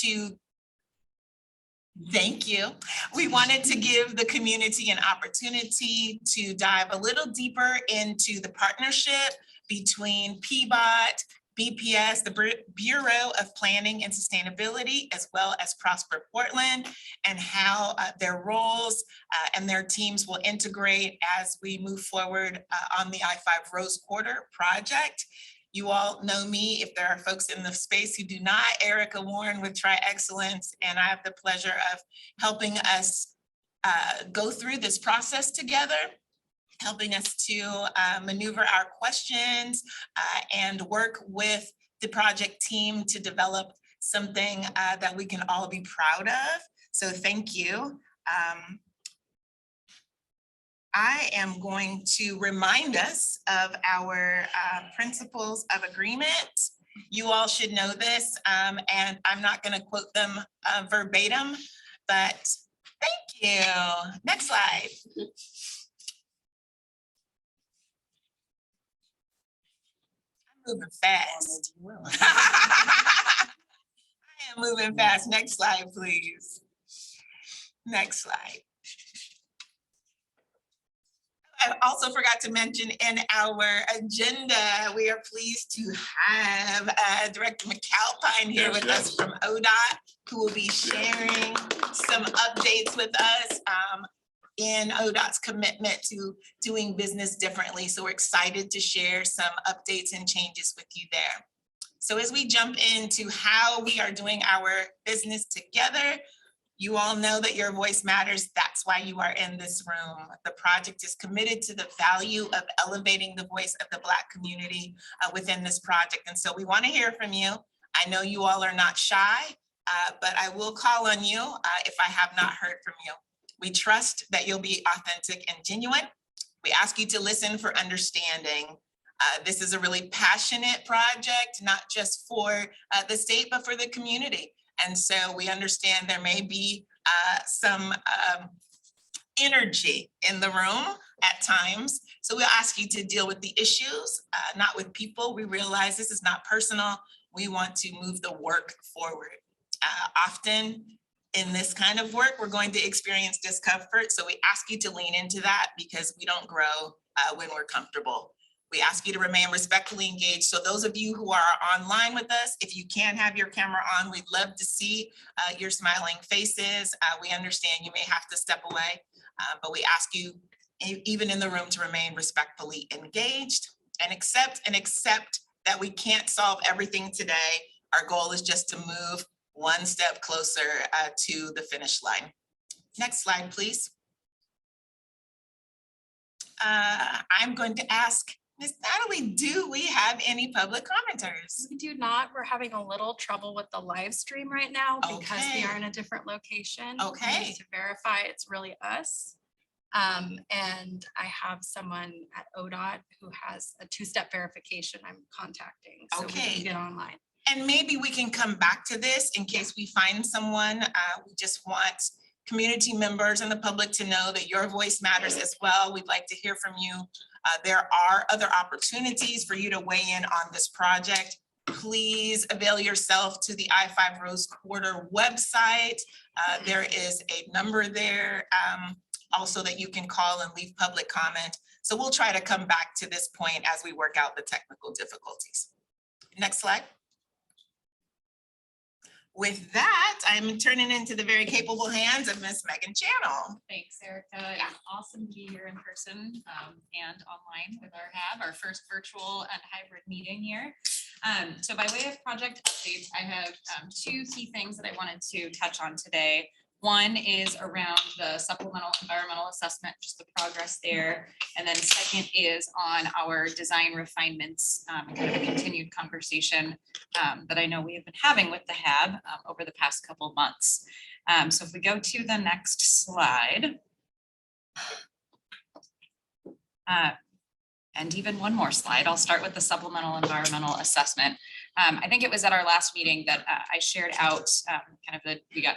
to Thank you. We wanted to give the community an opportunity to dive a little deeper into the partnership between PBOT, BPS, the Bureau of Planning and Sustainability, as well as Prosper Portland, and how their roles and their teams will integrate as we move forward on the I-5 Rose Quarter project. You all know me, if there are folks in the space who do not, Erica Warren with Tri-Excellence, and I have the pleasure of helping us go through this process together, helping us to maneuver our questions and work with the project team to develop something that we can all be proud of. So thank you. I am going to remind us of our principles of agreement. You all should know this, and I'm not going to quote them verbatim, but thank you. Next slide. I'm moving fast. I am moving fast. Next slide, please. Next slide. I also forgot to mention in our agenda, we are pleased to have Director McAlpine here with us from ODOT, who will be sharing some updates with us in ODOT's commitment to doing business differently. So we're excited to share some updates and changes with you there. So as we jump into how we are doing our business together, you all know that your voice matters. That's why you are in this room. The project is committed to the value of elevating the voice of the Black community within this project. And so we want to hear from you. I know you all are not shy, but I will call on you if I have not heard from you. We trust that you'll be authentic and genuine. We ask you to listen for understanding. This is a really passionate project, not just for the state, but for the community. And so we understand there may be some energy in the room at times. So we'll ask you to deal with the issues, not with people. We realize this is not personal. We want to move the work forward. Often in this kind of work, we're going to experience discomfort. So we ask you to lean into that because we don't grow when we're comfortable. We ask you to remain respectfully engaged. So those of you who are online with us, if you can have your camera on, we'd love to see your smiling faces. We understand you may have to step away, but we ask you, even in the room, to remain respectfully engaged and accept that we can't solve everything today. Our goal is just to move one step closer to the finish line. Next slide, please. I'm going to ask Ms. Natalie, do we have any public commenters? We do not. We're having a little trouble with the live stream right now because we are in a different location. Okay. We need to verify it's really us. And I have someone at ODOT who has a two-step verification I'm contacting. So we can get online. And maybe we can come back to this in case we find someone. We just want community members and the public to know that your voice matters as well. We'd like to hear from you. There are other opportunities for you to weigh in on this project. Please avail yourself to the I-5 Rose Quarter website. There is a number there also that you can call and leave public comment. So we'll try to come back to this point as we work out the technical difficulties. Next slide. With that, I'm turning into the very capable hands of Ms. Megan Channel. Thanks, Erica. Yeah. It's awesome to be here in person and online with our HAAB, our first virtual and hybrid meeting here. So by way of project updates, I have two key things that I wanted to touch on today. One is around the supplemental environmental assessment, just the progress there. And then second is on our design refinements, kind of a continued conversation that I know we have been having with the HAAB over the past couple of months. So if we go to the next slide. And even one more slide, I'll start with the supplemental environmental assessment. I think it was at our last meeting that I shared out we got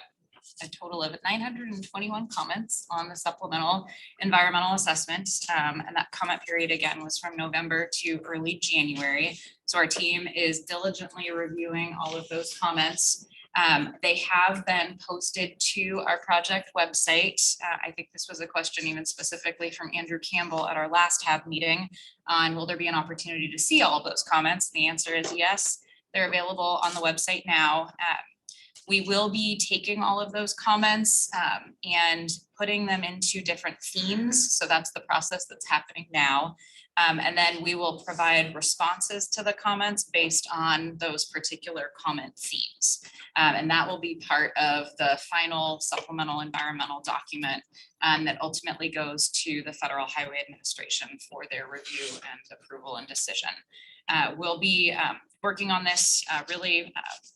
a total of 921 comments on the supplemental environmental assessment. And that comment period again was from November to early January. So our team is diligently reviewing all of those comments. They have been posted to our project website. I think this was a question even specifically from Andrew Campbell at our last HAAB meeting on will there be an opportunity to see all of those comments? The answer is yes, they're available on the website now. We will be taking all of those comments and putting them into different themes. So that's the process that's happening now. And then we will provide responses to the comments based on those particular comment themes. And that will be part of the final supplemental environmental document that ultimately goes to the Federal Highway Administration for their review and approval and decision. We'll be working on this really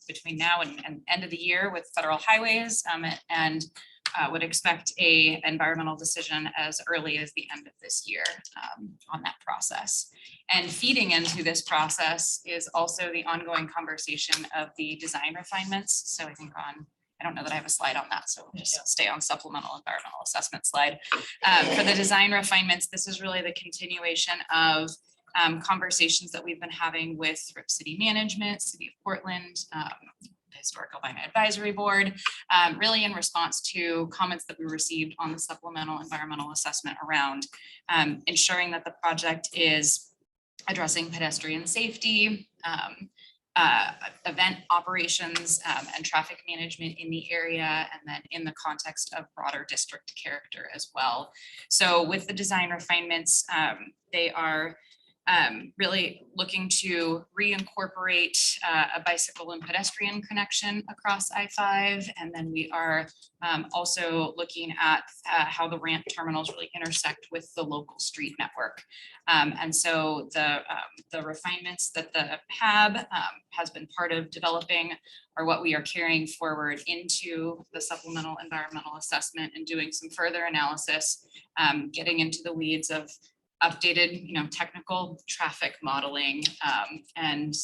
between now and end of the year with Federal Highways and would expect a environmental decision as early as the end of this year on that process. And feeding into this process is also the ongoing conversation of the design refinements. So I think I don't know that I have a slide on that, so we'll just stay on supplemental environmental assessment slide. For the design refinements, this is really the continuation of conversations that we've been having with Rip City Management, City of Portland, Historical Alignment Advisory Board, really in response to comments that we received on the supplemental environmental assessment around ensuring that the project is addressing pedestrian safety, event operations and traffic management in the area, and then in the context of broader district character as well. So with the design refinements, they are really looking to reincorporate a bicycle and pedestrian connection across I-5. And then we are also looking at how the ramp terminals really intersect with the local street network. And so the refinements that the HAAB has been part of developing are what we are carrying forward into the supplemental environmental assessment and doing some further analysis, getting into the weeds of updated, technical traffic modeling and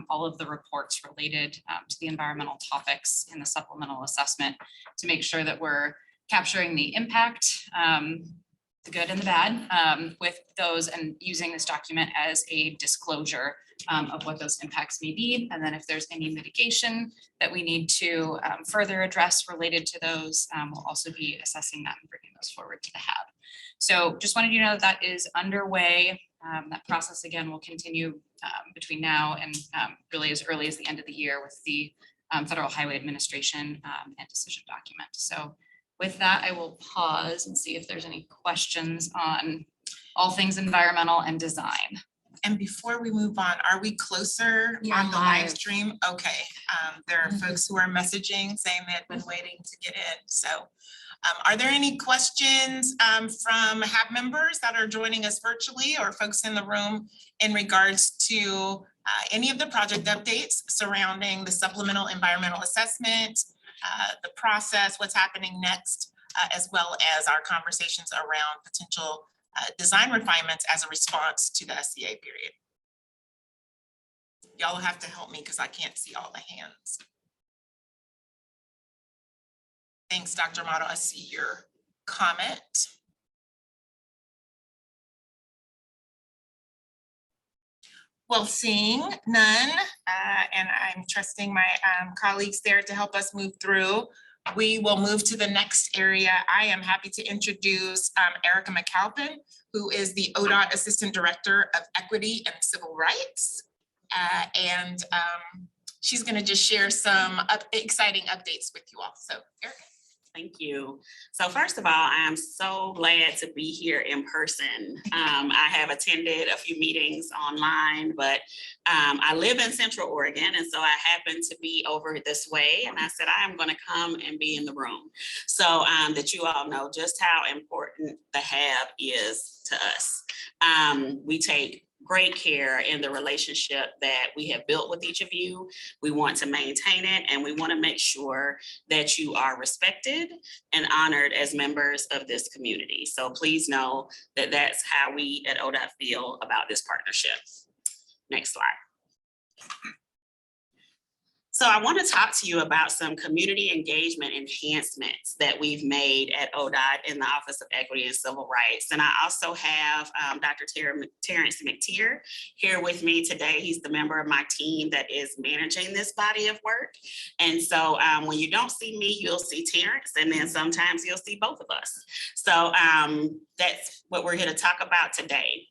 all of the reports related to the environmental topics in the supplemental assessment to make sure that we're capturing the impact, the good and the bad with those, and using this document as a disclosure of what those impacts may be. And then if there's any mitigation that we need to further address related to those, we'll also be assessing that and bringing those forward to the HAAB. So just wanted you to know that is underway. That process again will continue between now and really as early as the end of the year with the Federal Highway Administration and decision document. So with that, I will pause and see if there's any questions on all things environmental and design. And before we move on, are we closer You're on the live live. stream? Okay, there are folks who are messaging saying they've been waiting to get in. So are there any questions from HAAB members that are joining us virtually or folks in the room in regards to any of the project updates surrounding the supplemental environmental assessment, the process, what's happening next, as well as our conversations around potential design refinements as a response to the SCA period? Y'all will have to help me because I can't see all the hands. Thanks, Dr. Amato. I see your comment. Well, seeing none, and I'm trusting my colleagues there to help us move through, we will move to the next area. I am happy to introduce Erica McAlpin, who is the ODOT Assistant Director of Equity and Civil Rights. And she's going to just share some exciting updates with you all. So, Erica. Thank you. So first of all, I'm so glad to be here in person. I have attended a few meetings online, but I live in Central Oregon, and so I happen to be over this way. And I said, I am going to come and be in the room so that you all know just how important the HAAB is to us. We take great care in the relationship that we have built with each of you. We want to maintain it, and we want to make sure that you are respected and honored as members of this community. So please know that that's how we at ODOT feel about this partnership. Next slide. So I want to talk to you about some community engagement enhancements that we've made at ODOT in the Office of Equity and Civil Rights. And I also have Dr. Terrence McTeer here with me today. He's the member of my team that is managing this body of work. And so when you don't see me, you'll see Terrence, and then sometimes you'll see both of us. So that's what we're here to talk about today.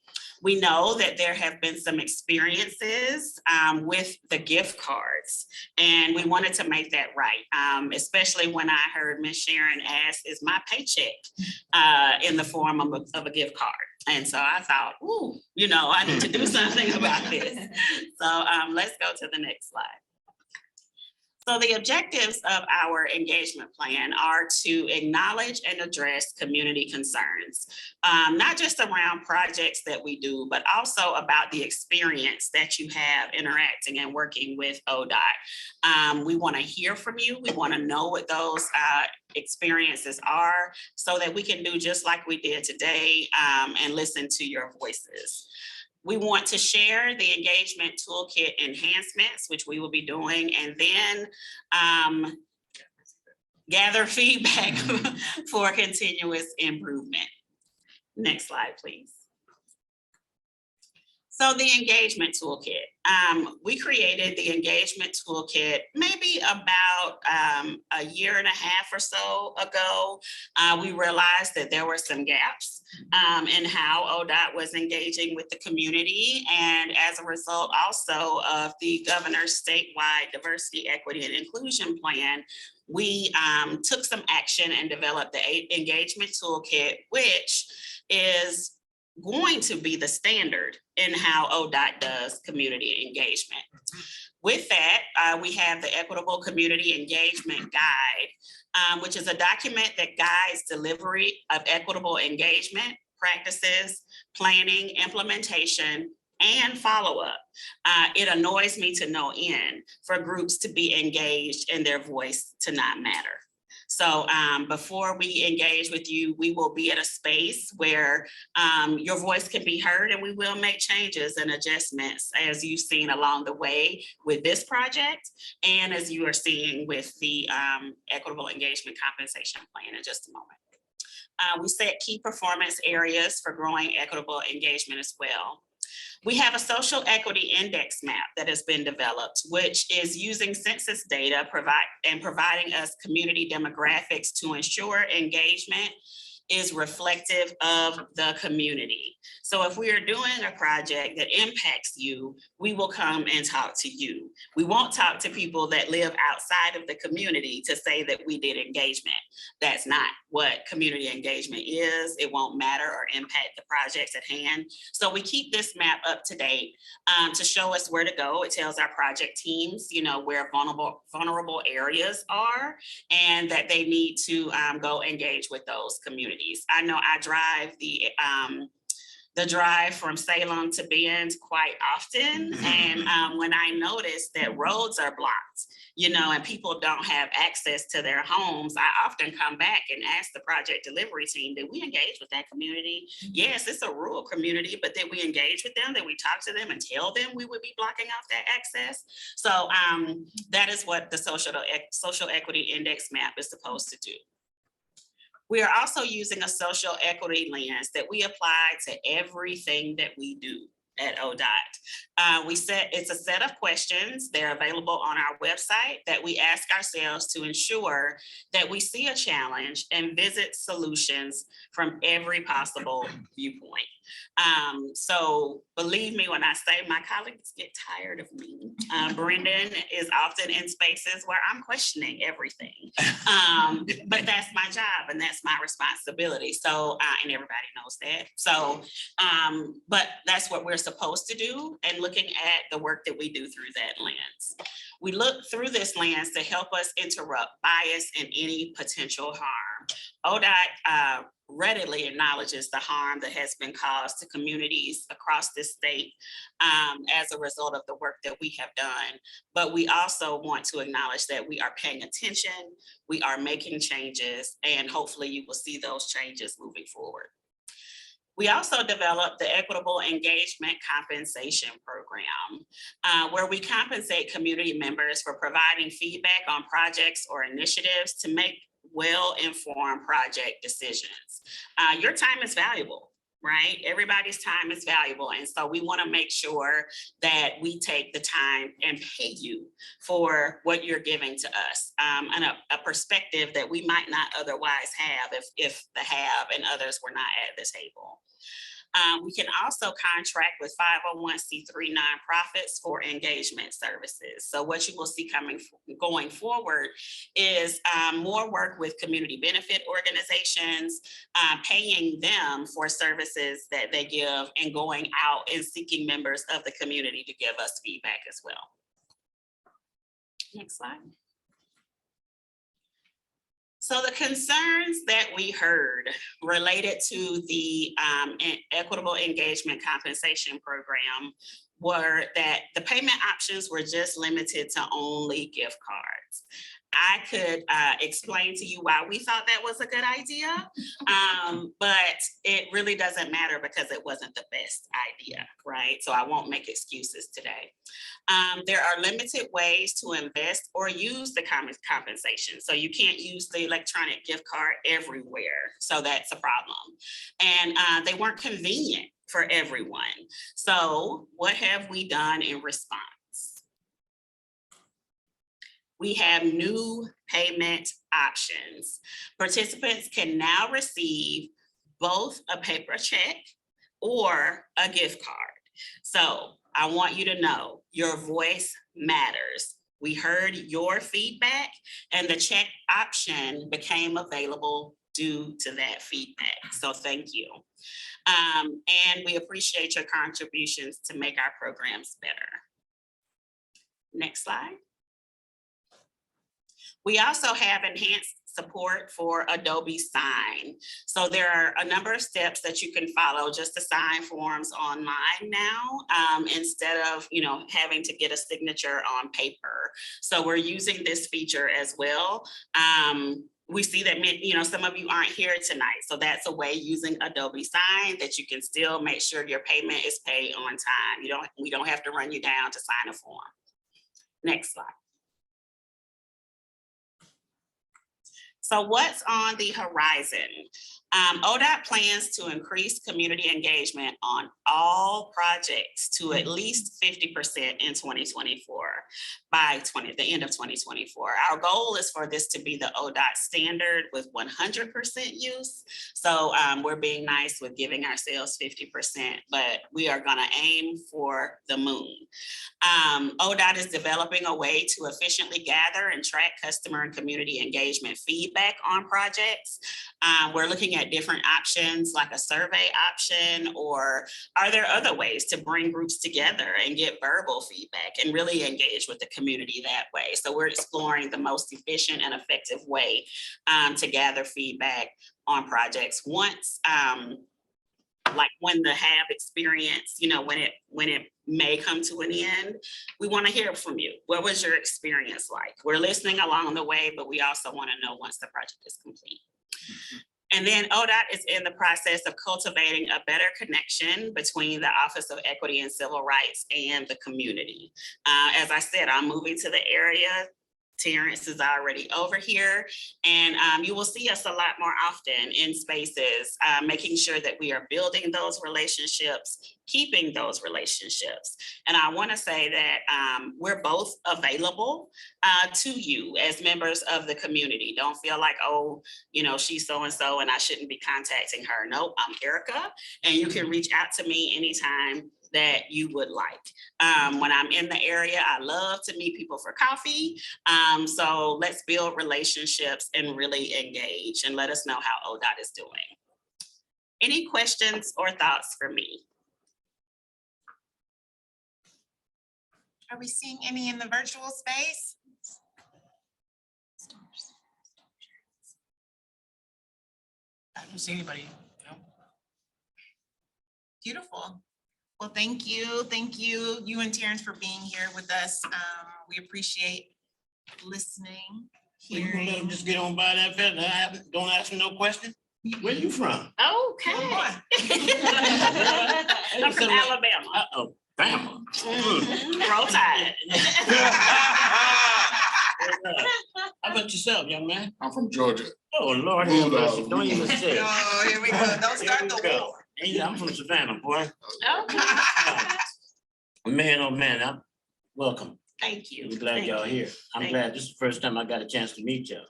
We know that there have been some experiences with the gift cards, and we wanted to make that right, especially when I heard Ms. Sharon ask, is my paycheck in the form of a gift card? And so I thought, ooh, you know, I need to do something about this. So let's go to the next slide. So the objectives of our engagement plan are to acknowledge and address community concerns, not just around projects that we do, but also about the experience that you have interacting and working with ODOT. We want to hear from you. We want to know what those experiences are so that we can do just like we did today and listen to your voices. We want to share the engagement toolkit enhancements, which we will be doing, and then gather feedback for continuous improvement. Next slide, please. So the engagement toolkit, we created the engagement toolkit maybe about a year and a half or so ago. We realized that there were some gaps in how ODOT was engaging with the community. And as a result also of the governor's statewide diversity, equity, and inclusion plan, we took some action and developed the engagement toolkit, which is going to be the standard in how ODOT does community engagement. With that, we have the Equitable Community Engagement Guide, which is a document that guides delivery of equitable engagement practices, planning, implementation, and follow-up. It annoys me to no end for groups to be engaged and their voice to not matter. So before we engage with you, we will be at a space where your voice can be heard, and we will make changes and adjustments as you've seen along the way with this project and as you are seeing with the Equitable Engagement Compensation Plan in just a moment. We set key performance areas for growing equitable engagement as well. We have a social equity index map that has been developed, which is using census data providing us community demographics to ensure engagement is reflective of the community. So if we are doing a project that impacts you, we will come and talk to you. We won't talk to people that live outside of the community to say that we did engagement. That's not what community engagement is. It won't matter or impact the projects at hand. So we keep this map up to date to show us where to go. It tells our project teams, you know, where vulnerable areas are and that they need to go engage with those communities. I know I drive the drive from Salem to Bend quite often. And when I notice that roads are blocked, you know, and people don't have access to their homes, I often come back and ask the project delivery team, did we engage with that community? Yes, it's a rural community, but did we engage with them? Did we talk to them and tell them we would be blocking off that access? So that is what the social equity index map is supposed to do. We are also using a social equity lens that we apply to everything that we do at ODOT. It's a set of questions. They're available on our website that we ask ourselves to ensure that we see a challenge and visit solutions from every possible viewpoint. So believe me when I say my colleagues get tired of me. Brendan is often in spaces where I'm questioning everything, but that's my job and that's my responsibility. So, and everybody knows that. So, but that's what we're supposed to do, and looking at the work that we do through that lens. We look through this lens to help us interrupt bias and any potential harm. ODOT readily acknowledges the harm that has been caused to communities across this state as a result of the work that we have done. But we also want to acknowledge that we are paying attention, we are making changes, and hopefully you will see those changes moving forward. We also developed the Equitable Engagement Compensation Program, where we compensate community members for providing feedback on projects or initiatives to make well-informed project decisions. Your time is valuable, right? Everybody's time is valuable. And so we want to make sure that we take the time and pay you for what you're giving to us, and a perspective that we might not otherwise have if the HAAB and others were not at the table. We can also contract with 501c3 nonprofits for engagement services. So what you will see going forward is more work with community benefit organizations, paying them for services that they give, and going out and seeking members of the community to give us feedback as well. Next slide. So the concerns that we heard related to the Equitable Engagement Compensation Program were that the payment options were just limited to only gift cards. I could explain to you why we thought that was a good idea, but it really doesn't matter because it wasn't the best idea, right? So I won't make excuses today. There are limited ways to invest or use the compensation. So you can't use the electronic gift card everywhere. So that's a problem. And they weren't convenient for everyone. So what have we done in response? We have new payment options. Participants can now receive both a paper check or a gift card. So I want you to know your voice matters. We heard your feedback, and the check option became available due to that feedback. So thank you. And we appreciate your contributions to make our programs better. Next slide. We also have enhanced support for Adobe Sign. So there are a number of steps that you can follow just to sign forms online now, instead of having to get a signature on paper. So we're using this feature as well. We see that some of you aren't here tonight. So that's a way using Adobe Sign that you can still make sure your payment is paid on time. We don't have to run you down to sign a form. Next slide. So what's on the horizon? ODOT plans to increase community engagement on all projects to at least 50% in 2024 by the end of 2024. Our goal is for this to be the ODOT standard with 100% use. So we're being nice with giving ourselves 50%, but we are gonna aim for the moon. ODOT is developing a way to efficiently gather and track customer and community engagement feedback on projects. We're looking at different options like a survey option, or are there other ways to bring groups together and get verbal feedback and really engage with the community that way? So we're exploring the most efficient and effective way to gather feedback on projects. Once, like when the HAAB experience, when it may come to an end, we want to hear from you. What was your experience like? We're listening along the way, but we also want to know once the project is complete. And then ODOT is in the process of cultivating a better connection between the Office of Equity and Civil Rights and the community. As I said, I'm moving to the area. Terrence is already over here, and you will see us a lot more often in spaces, making sure that we are building those relationships, keeping those relationships. And I want to say that we're both available to you as members of the community. Don't feel like, oh, she's so-and-so and I shouldn't be contacting her. Nope, I'm Erica, and you can reach out to me anytime that you would like. When I'm in the area, I love to meet people for coffee. So let's build relationships and really engage, and let us know how ODOT is doing. Any questions or thoughts for me? Are we seeing any in the virtual space? I don't see anybody. No. Beautiful. Well, thank you. Thank you, you and Terrence, for being here with us. We appreciate listening, You gonna let them hearing. just get on by that fence? Don't ask them no question? Where you from? Okay. Come on. I'm from Alabama. Uh-oh, Bama. Roll Tide. How about yourself, young man? I'm from Georgia. Oh, Lord have mercy, Bulldog. don't even say it. Oh, here we go. Don't start Here the we go. war. Hey, I'm from Savannah, boy. Okay. Man, oh man, I'm welcome. Thank you. We're glad Thank y'all you. here. I'm Thank glad this is the first time I got a chance to meet y'all.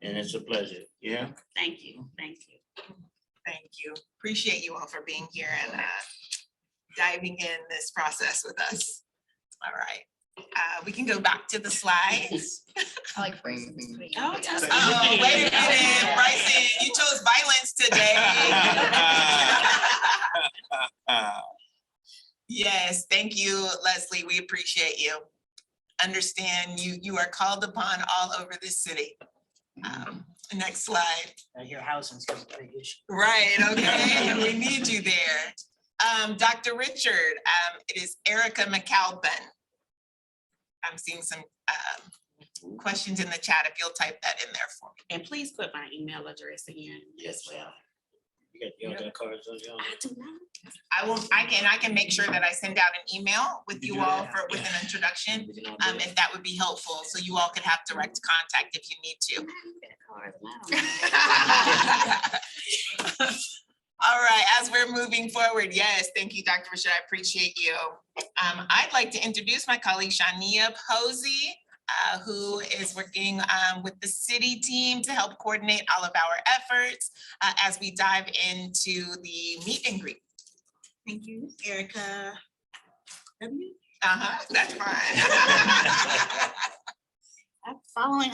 And it's a pleasure, yeah? Thank you. Thank you. Thank you. Appreciate you all for being here and diving in this process with us. All right. We can go back to the slides. I like bringing things. Oh, Oh, wait a minute, Bryson, you chose violence today. Yes, thank you, Leslie. We appreciate you. Understand you are called upon all over this city. Next slide. Your housing's gonna be a big issue. Right, okay, we need you there. Dr. Richard, it is Erica McAlpin. I'm seeing some questions in the chat, if you'll type that in there for me. And please put my email address again as well. You got cards on y'all? I do not. I can make sure that I send out an email with you all with an introduction, We can all do it. if that would be helpful, so you all could have direct contact if you need to. All right, as we're moving forward, yes, thank you, Dr. Rashid, I appreciate you. I'd like to introduce my colleague Shania Posey, who is working with the city team to help coordinate all of our efforts as we dive into the meet and greet. Thank you, Erica. W. That's fine. I'm following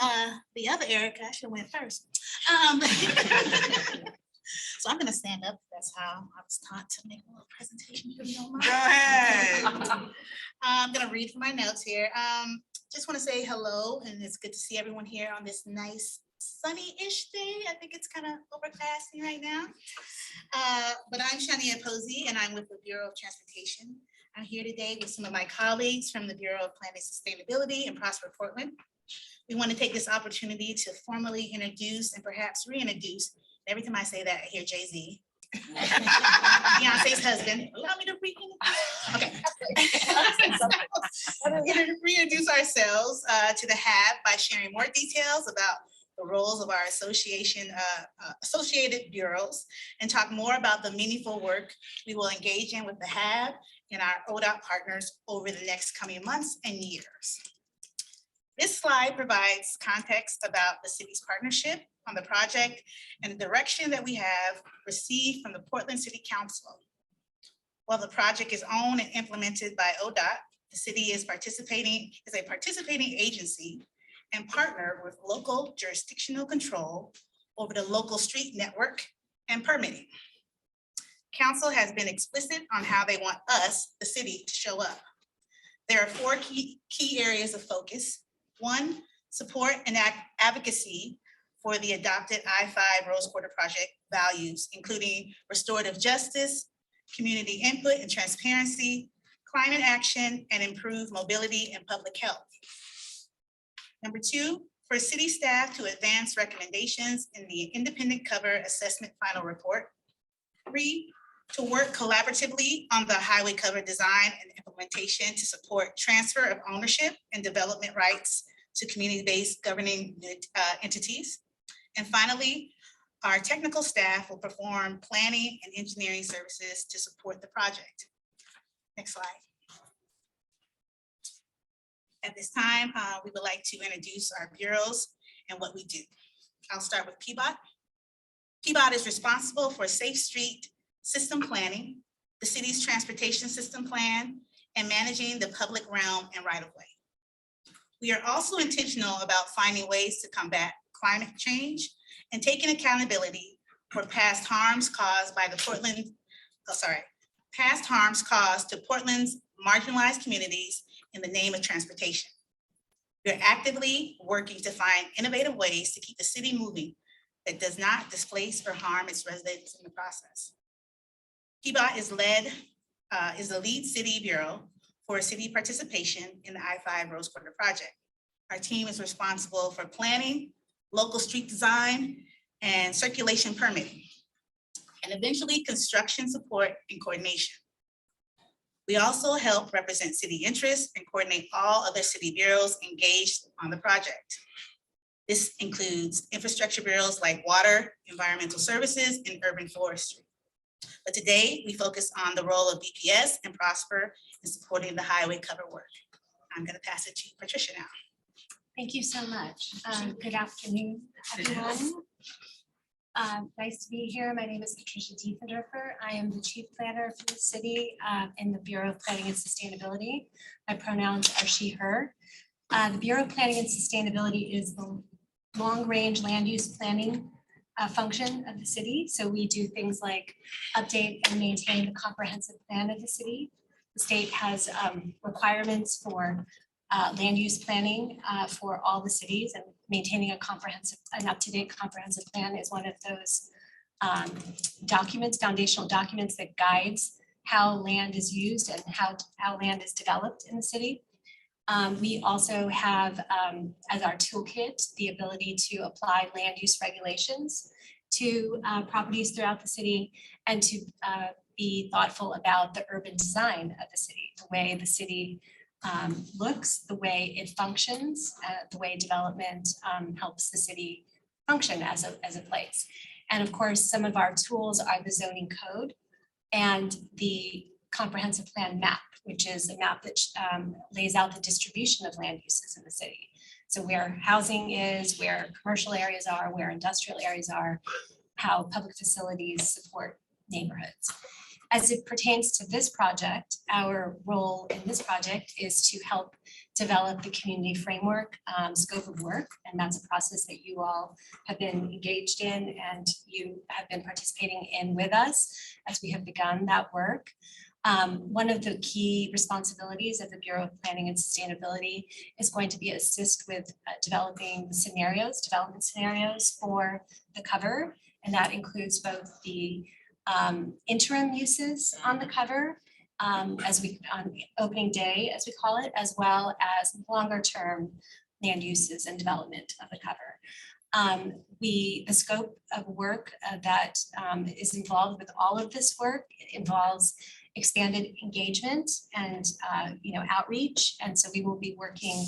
the other Erica. I should have went first. So I'm gonna stand up. That's how I was taught to make a little presentation. If you don't mind. Go ahead. I'm gonna read from my notes here. Just want to say hello, and it's good to see everyone here on this nice sunny-ish day. I think it's kind of overcasting right now. But I'm Shania Posey, and I'm with the Bureau of Transportation. I'm here today with some of my colleagues from the Bureau of Planning Sustainability in Prosper, Portland. We want to take this opportunity to formally introduce and perhaps reintroduce. Every time I say that, I hear Jay-Z. Beyonce's husband. Allow me to reintroduce ourselves to the HAAB by sharing more details about the roles of our associated bureaus, and talk more about the meaningful work we will engage in with the HAAB and our ODOT partners over the next coming months and years. This slide provides context about the city's partnership on the project and the direction that we have received from the Portland City Council. While the project is owned and implemented by ODOT, the city is a participating agency and partner with local jurisdictional control over the local street network and permitting. Council has been explicit on how they want us, the city, to show up. There are four key areas of focus. One, support and advocacy for the adopted I-5 Rose Quarter project values, including restorative justice, community input and transparency, climate action, and improved mobility and public health. Number two, for city staff to advance recommendations in the independent cover assessment final report. Three, to work collaboratively on the highway cover design and implementation to support transfer of ownership and development rights to community-based governing entities. And finally, our technical staff will perform planning and engineering services to support the project. Next slide. At this time, we would like to introduce our bureaus and what we do. I'll start with PBOT. PBOT is responsible for Safe Street System Planning, the city's transportation system plan, and managing the public realm and right-of-way. We are also intentional about finding ways to combat climate change and taking accountability for past harms caused to Portland's marginalized communities in the name of transportation. We're actively working to find innovative ways to keep the city moving that does not displace or harm its residents in the process. PBOT is the lead city bureau for city participation in the I-5 Rose Quarter project. Our team is responsible for planning, local street design, and circulation permitting, and eventually construction support and coordination. We also help represent city interests and coordinate all other city bureaus engaged on the project. This includes infrastructure bureaus like water, environmental services, and urban forestry. But today we focus on the role of BPS and Prosper in supporting the highway cover work. I'm going to pass it to Patricia now. Thank you so much. Good afternoon, everyone. Nice to be here. My name is Patricia Diefendorfer. I am the chief planner for the city in the Bureau of Planning and Sustainability. My pronouns are she, her. The Bureau of Planning and Sustainability is the long-range land use planning function of the city. So we do things like update and maintain the comprehensive plan of the city. The state has requirements for land use planning for all the cities, and maintaining an up-to-date comprehensive plan is one of those documents, foundational documents that guides how land is used and how land is developed in the city. We also have as our toolkit the ability to apply land use regulations to properties throughout the city, and to be thoughtful about the urban design of the city, the way the city looks, the way it functions, the way development helps the city function as a place. And of course, some of our tools are the zoning code and the comprehensive plan map, which is a map that lays out the distribution of land uses in the city. So where housing is, where commercial areas are, where industrial areas are, how public facilities support neighborhoods. As it pertains to this project, our role in this project is to help develop the community framework scope of work. And that's a process that you all have been engaged in and you have been participating in with us as we have begun that work. One of the key responsibilities of the Bureau of Planning and Sustainability is going to be assist with developing development scenarios for the cover. And that includes both the interim uses on the cover on opening day, as we call it, as well as longer term land uses and development of the cover. The scope of work that is involved with all of this work involves expanded engagement and outreach. And so we will be working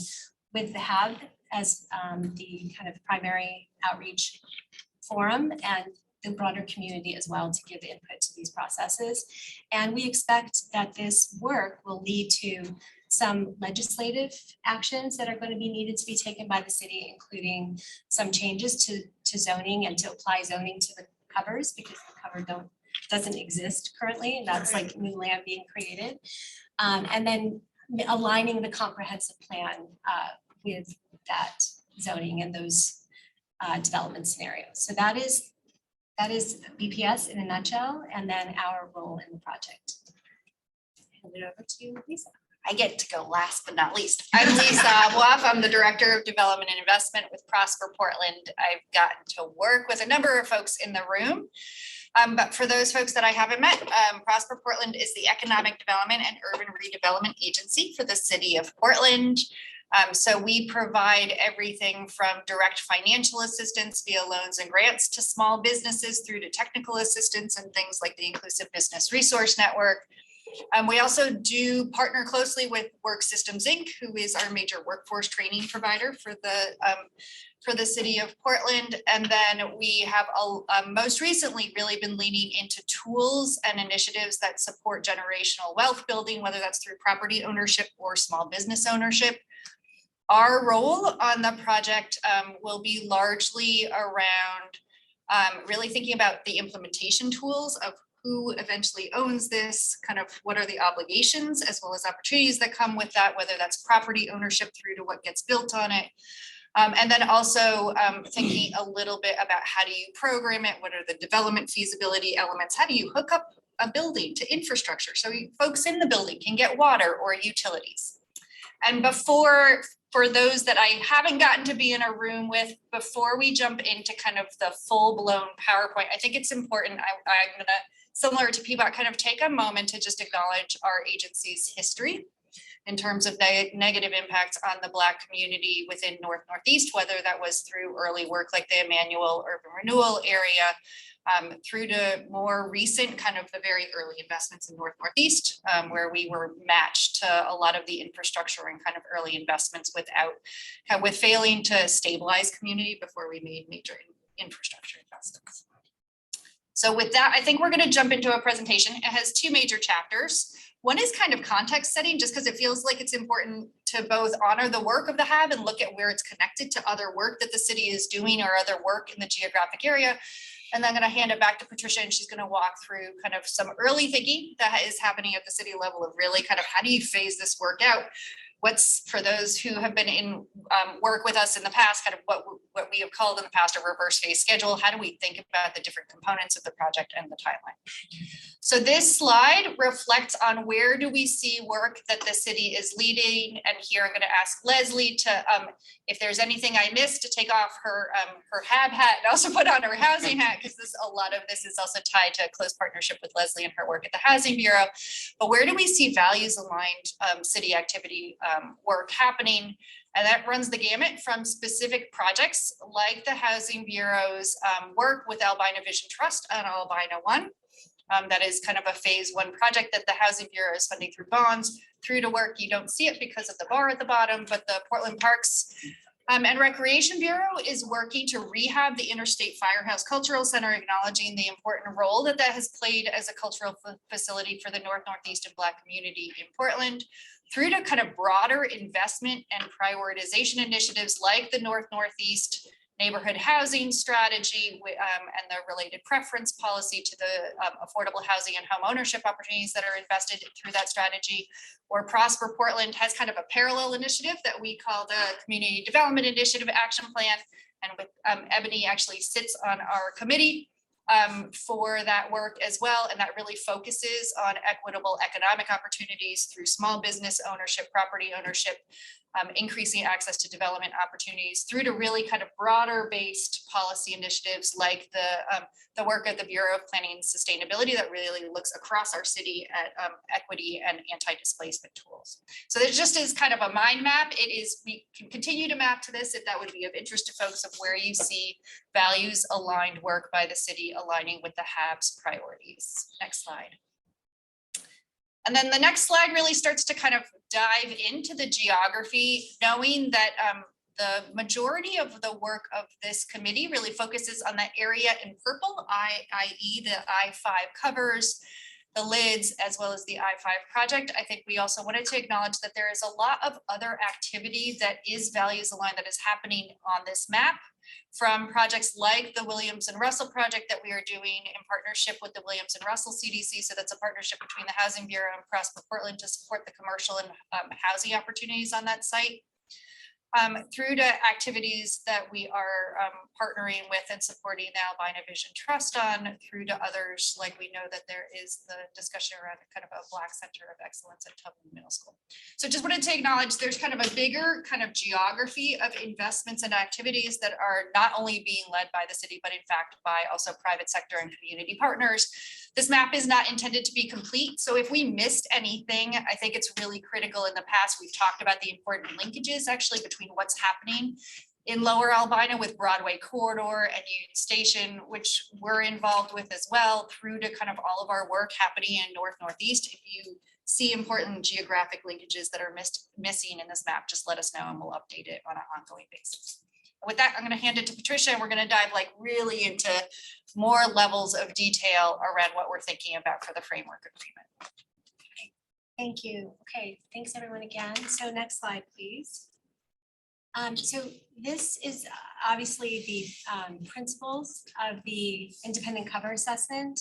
with the HAAB as the kind of primary outreach forum, and the broader community as well to give input to these processes. And we expect that this work will lead to some legislative actions that are going to be needed to be taken by the city, including some changes to zoning and to apply zoning to the covers, because the cover doesn't exist currently, and that's like new land being created. And then aligning the comprehensive plan with that zoning and those development scenarios. So that is BPS in a nutshell, and then our role in the project. Hand it over to Lisa. I get to go last but not least. I'm Lisa Bluff. I'm the Director of Development and Investment with Prosper Portland. I've gotten to work with a number of folks in the room. But for those folks that I haven't met, Prosper Portland is the Economic Development and Urban Redevelopment Agency for the city of Portland. So we provide everything from direct financial assistance via loans and grants to small businesses through to technical assistance and things like the Inclusive Business Resource Network. We also do partner closely with Work Systems Inc., who is our major workforce training provider for the city of Portland. And then we have most recently really been leaning into tools and initiatives that support generational wealth building, whether that's through property ownership or small business ownership. Our role on the project will be largely around really thinking about the implementation tools of who eventually owns this, kind of what are the obligations as well as opportunities that come with that, whether that's property ownership through to what gets built on it. And then also thinking a little bit about how do you program it, what are the development feasibility elements, how do you hook up a building to infrastructure so folks in the building can get water or utilities. And for those that I haven't gotten to be in a room with, before we jump into kind of the full-blown PowerPoint, I think it's important, I'm gonna, similar to PBOT, kind of take a moment to just acknowledge our agency's history. in terms of the negative impacts on the Black community within North Northeast, whether that was through early work like the Emmanuel Urban Renewal area, through to more recent kind of the very early investments in North Northeast, where we were matched to a lot of the infrastructure and kind of early investments with failing to stabilize community before we made major infrastructure investments. So with that, I think we're going to jump into a presentation. It has two major chapters. One is kind of context setting, just because it feels like it's important to both honor the work of the HAAB and look at where it's connected to other work that the city is doing or other work in the geographic area. And then I'm going to hand it back to Patricia, and she's going to walk through kind of some early thinking that is happening at the city level of really kind of how do you phase this work out? What's, for those who have been in work with us in the past, kind of what we have called in the past a reverse phase schedule. How do we think about the different components of the project and the timeline? So this slide reflects on where do we see work that the city is leading. And here I'm going to ask Leslie to, if there's anything I missed, to take off her HAAB hat and also put on her housing hat, because a lot of this is also tied to a close partnership with Leslie and her work at the Housing Bureau. But where do we see values aligned city activity work happening? And that runs the gamut from specific projects like the Housing Bureau's work with Albina Vision Trust on Albina 1. That is kind of a phase 1 project that the Housing Bureau is funding through bonds, through to work. You don't see it because of the bar at the bottom, but the Portland Parks and Recreation Bureau is working to rehab the Interstate Firehouse Cultural Center, acknowledging the important role that has played as a cultural facility for the North, Northeast, and Black community in Portland, through to kind of broader investment and prioritization initiatives like the North Northeast neighborhood housing strategy and the related preference policy to the affordable housing and home ownership opportunities that are invested through that strategy. Or Prosper Portland has kind of a parallel initiative that we call the Community Development Initiative Action Plan. And with Ebony actually sits on our committee for that work as well. And that really focuses on equitable economic opportunities through small business ownership, property ownership, increasing access to development opportunities, through to really kind of broader based policy initiatives like the work of the Bureau of Planning and Sustainability that really looks across our city at equity and anti-displacement tools. So there just is kind of a mind map. We can continue to map to this if that would be of interest to folks, of where you see values aligned work by the city aligning with the HAAB's priorities. Next slide. And then the next slide really starts to kind of dive into the geography, knowing that the majority of the work of this committee really focuses on that area in purple, i.e. the I-5 covers, the lids, as well as the I-5 project. I think we also wanted to acknowledge that there is a lot of other activity that is values aligned that is happening on this map, from projects like the Williams and Russell project that we are doing in partnership with the Williams and Russell CDC. So that's a partnership between the Housing Bureau and Prosper Portland to support the commercial and housing opportunities on that site. Through to activities that we are partnering with and supporting the Albina Vision Trust on, through to others, like we know that there is the discussion around kind of a Black Center of Excellence at Tubman Middle School. So just wanted to acknowledge there's kind of a bigger kind of geography of investments and activities that are not only being led by the city, but in fact by also private sector and community partners. This map is not intended to be complete. So if we missed anything, I think it's really critical. In the past, we've talked about the important linkages actually between what's happening in Lower Albina with Broadway Corridor and Union Station, which we're involved with as well, through to kind of all of our work happening in North Northeast. If you see important geographic linkages that are missing in this map, just let us know and we'll update it on an ongoing basis. With that, I'm going to hand it to Patricia, and we're going to dive like really into more levels of detail around what we're thinking about for the framework agreement. Thank you. Okay, thanks everyone again. So next slide, please. So this is obviously the principles of the independent cover assessment.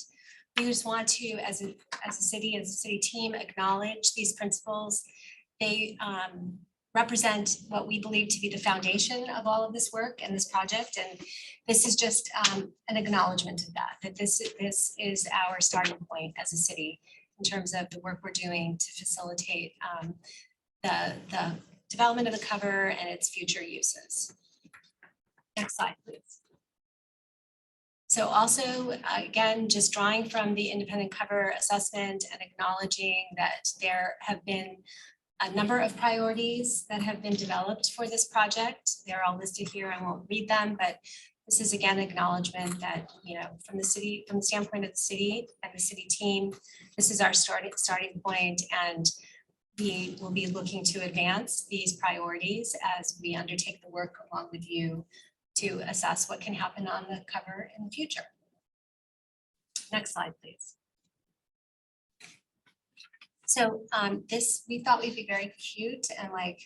We just want to, as a city team, acknowledge these principles. They represent what we believe to be the foundation of all of this work and this project. And this is just an acknowledgement of that this is our starting point as a city in terms of the work we're doing to facilitate the development of the cover and its future uses. Next slide, please. So also, again, just drawing from the independent cover assessment and acknowledging that there have been a number of priorities that have been developed for this project. They're all listed here. I won't read them, but this is again acknowledgement that, from the city, from the standpoint of the city and the city team, this is our starting point, and we will be looking to advance these priorities as we undertake the work along with you to assess what can happen on the cover in the future. Next slide, please. So this, we thought we'd be very cute and like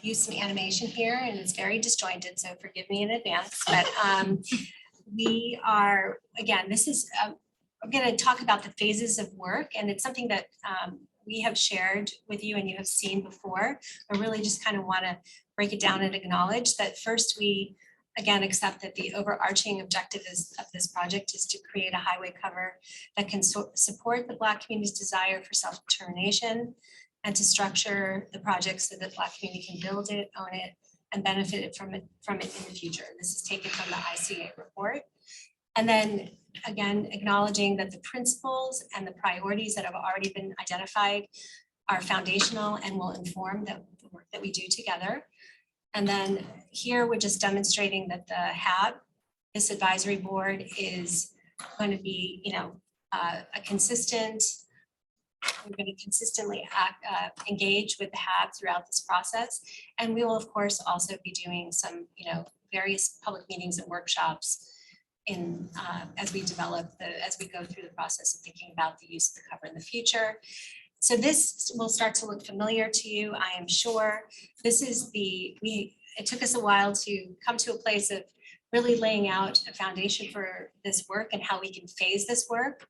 use some animation here, and it's very disjointed, so forgive me in advance. But we are, again, this is, I'm going to talk about the phases of work, and it's something that we have shared with you and you have seen before. I really just kind of want to break it down and acknowledge that first we, again, accept that the overarching objective of this project is to create a highway cover that can support the Black community's desire for self-determination, and to structure the project so that Black community can build it, own it, and benefit from it in the future. This is taken from the ICA report. And then again, acknowledging that the principles and the priorities that have already been identified are foundational and will inform the work that we do together. And then here we're just demonstrating that the HAAB, this advisory board, is going to be, a consistent. We're going to consistently engage with the HAAB throughout this process, and we will of course also be doing some, various public meetings and workshops in as we go through the process of thinking about the use of the cover in the future. So this will start to look familiar to you, I am sure. This is it took us a while to come to a place of really laying out a foundation for this work and how we can phase this work.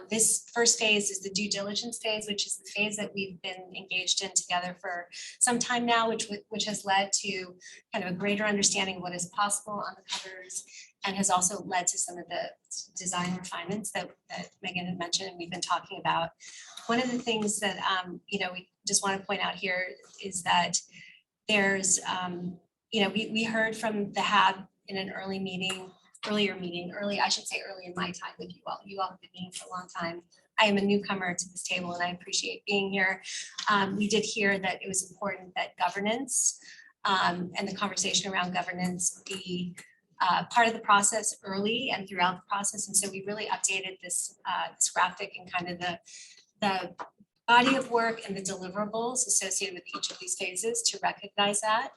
This first phase is the due diligence phase, which is the phase that we've been engaged in together for some time now, which has led to kind of a greater understanding of what is possible on the covers, and has also led to some of the design refinements that Megan had mentioned and we've been talking about. One of the things that we just want to point out here is that there's we heard from the HAAB in an early in my time with you all. You all have been meeting for a long time. I am a newcomer to this table and I appreciate being here. We did hear that it was important that governance and the conversation around governance be part of the process early and throughout the process. And so we really updated this graphic and kind of the body of work and the deliverables associated with each of these phases to recognize that.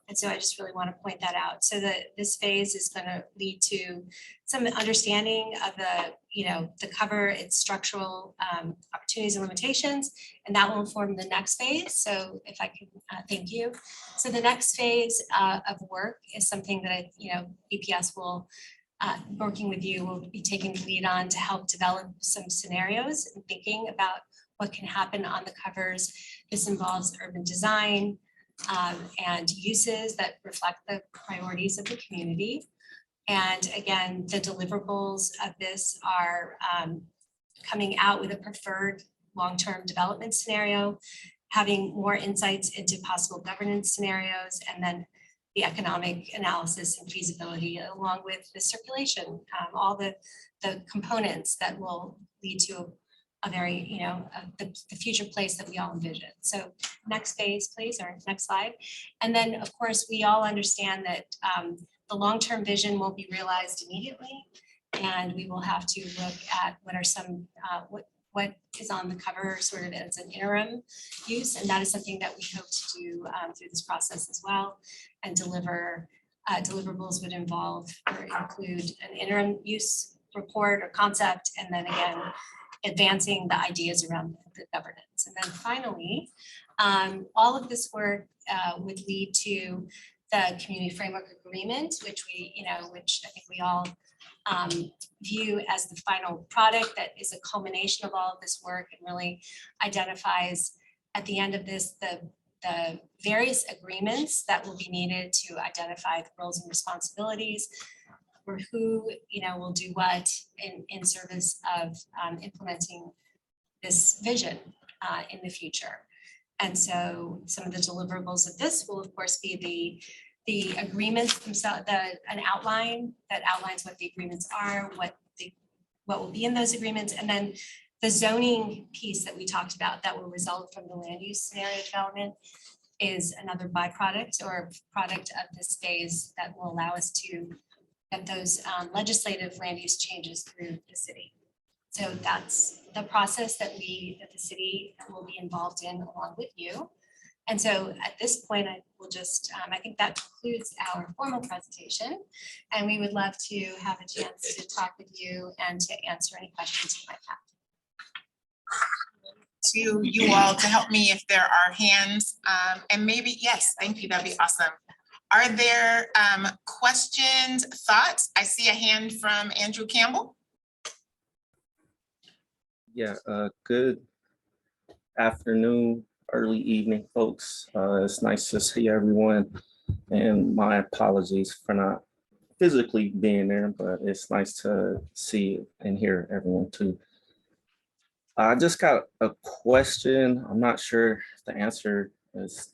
And so I just really want to point that out. So that this phase is going to lead to some understanding of the cover, its structural opportunities and limitations, and that will inform the next phase. So if I could, thank you. So the next phase of work is something that BPS will, working with you, will be taking the lead on to help develop some scenarios and thinking about what can happen on the covers. This involves urban design and uses that reflect the priorities of the community. And again, the deliverables of this are coming out with a preferred long-term development scenario, having more insights into possible governance scenarios, and then the economic analysis and feasibility along with the circulation, all the components that will lead to a very, the future place that we all envision. So next phase, please, or next slide. And then, of course, we all understand that the long-term vision won't be realized immediately, and we will have to look at what are some, what is on the cover sort of as an interim use, and that is something that we hope to do through this process as well, and deliverables would involve or include an interim use report or concept, and then again, advancing the ideas around the governance. And then finally, all of this work would lead to the community framework agreement, which I think we all view as the final product that is a culmination of all of this work and really identifies at the end of this the various agreements that will be needed to identify the roles and responsibilities for who will do what in service of implementing this vision in the future. And so some of the deliverables of this will of course be the agreements themselves, an outline that outlines what the agreements are, what will be in those agreements, and then The zoning piece that we talked about that will result from the land use scenario development is another byproduct or product of this phase that will allow us to get those legislative land use changes through the city. So that's the process that the city will be involved in along with you. And so at this point, I will just, I think that concludes our formal presentation. And we would love to have a chance to talk with you and to answer any questions you might have. To you all to help me if there are hands, and maybe, yes, thank you, that'd be awesome. Are there questions, thoughts? I see a hand from Andrew Campbell. Yeah, good afternoon, early evening, folks. It's nice to see everyone. And my apologies for not physically being there, but it's nice to see and hear everyone too. I just got a question. I'm not sure if the answer is,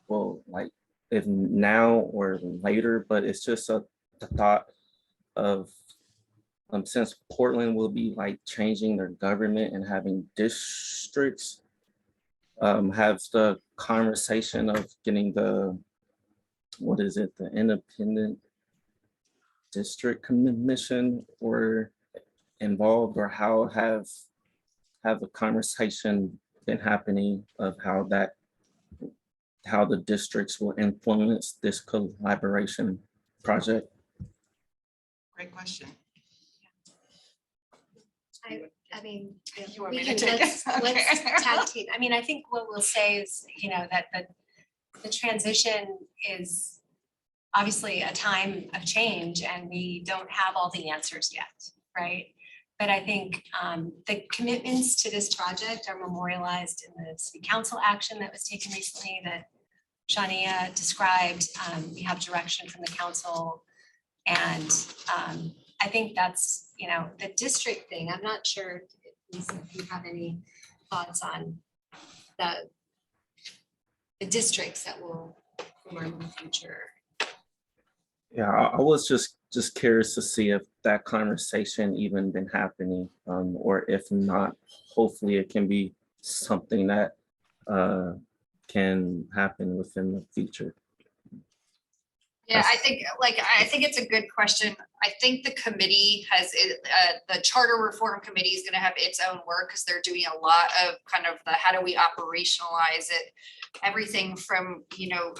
well, like if now or later, but it's just the thought of since Portland will be like changing their government and having districts, have the conversation of getting the, what is it, the independent district commission or involved, or how have a conversation been happening of how the districts will influence this collaboration project? Great question. I mean, You want we me to can, take it? let's Okay. tag team. I mean, I think what we'll say is, you know, that the transition is obviously a time of change and we don't have all the answers yet, right? But I think the commitments to this project are memorialized in the city council action that was taken recently that Shania described. We have direction from the council. And I think that's, you know, the district thing. I'm not sure, Lisa, if you have any thoughts on the districts that will form in the future. Yeah, I was just curious to see if that conversation even been happening, or if not, hopefully it can be something that can happen within the future. Yeah, I think it's a good question. I think the committee has, the charter reform committee is gonna have its own work because they're doing a lot of kind of the, how do we operationalize it? Everything from, you know,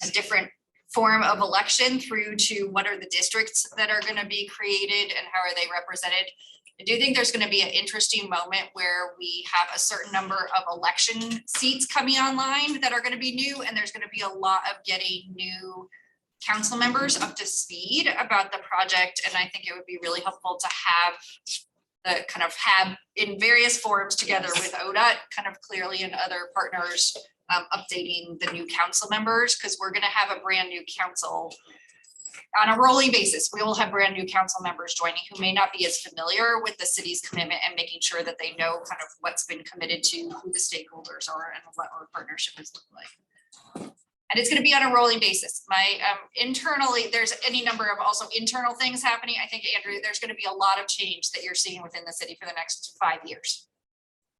a different form of election through to what are the districts that are gonna be created and how are they represented? I do think there's gonna be an interesting moment where we have a certain number of election seats coming online that are gonna be new, and there's gonna be a lot of getting new council members up to speed about the project. And I think it would be really helpful to have the kind of HAAB in various forums together with ODOT, kind of clearly, and other partners updating the new council members, because we're gonna have a brand new council on a rolling basis. We will have brand new council members joining who may not be as familiar with the city's commitment and making sure that they know kind of what's been committed to, who the stakeholders are, and what our partnership is looking like. And it's gonna be on a rolling basis. My internally, there's any number of also internal things happening. I think, Andrew, there's gonna be a lot of change that you're seeing within the city for the next 5 years,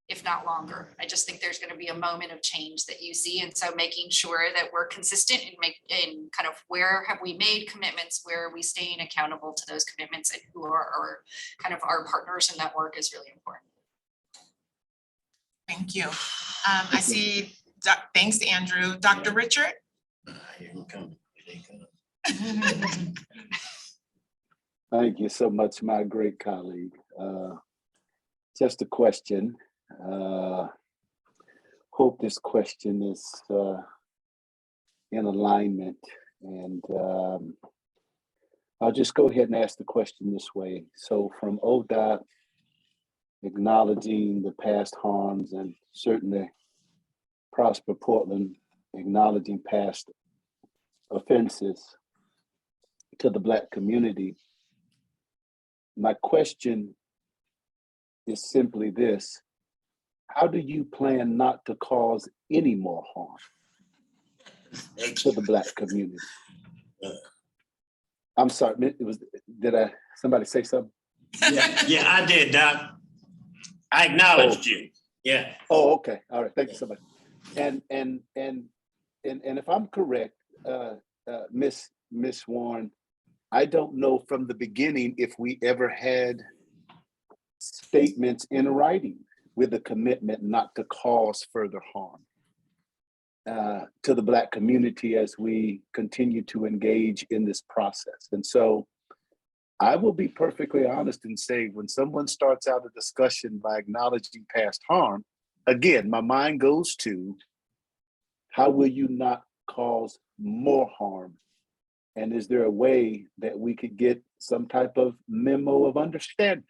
if not longer. I just think there's gonna be a moment of change that you see. And so making sure that we're consistent in kind of where have we made commitments, where are we staying accountable to those commitments, and who are our kind of our partners in that work is really important. Thank you. I see, thanks, Andrew. Dr. Richard? Here he comes. Here he comes. Thank you so much, my great colleague. Just a question. Hope this question is in alignment, and I'll just go ahead and ask the question this way. So from ODOT acknowledging the past harms, and certainly Prosper Portland acknowledging past offenses to the Black community, my question is simply this: how do you plan not to cause any more harm to the Black community? I'm sorry, it was, did somebody say something? Yeah, I did, Doc. I acknowledged you. Yeah. Oh, okay. All right. Thank you so much. And if I'm correct, Miss Warren, I don't know from the beginning if we ever had statements in writing with a commitment not to cause further harm to the Black community as we continue to engage in this process. And so I will be perfectly honest and say, when someone starts out a discussion by acknowledging past harm, again, my mind goes to, how will you not cause more harm? And is there a way that we could get some type of memo of understanding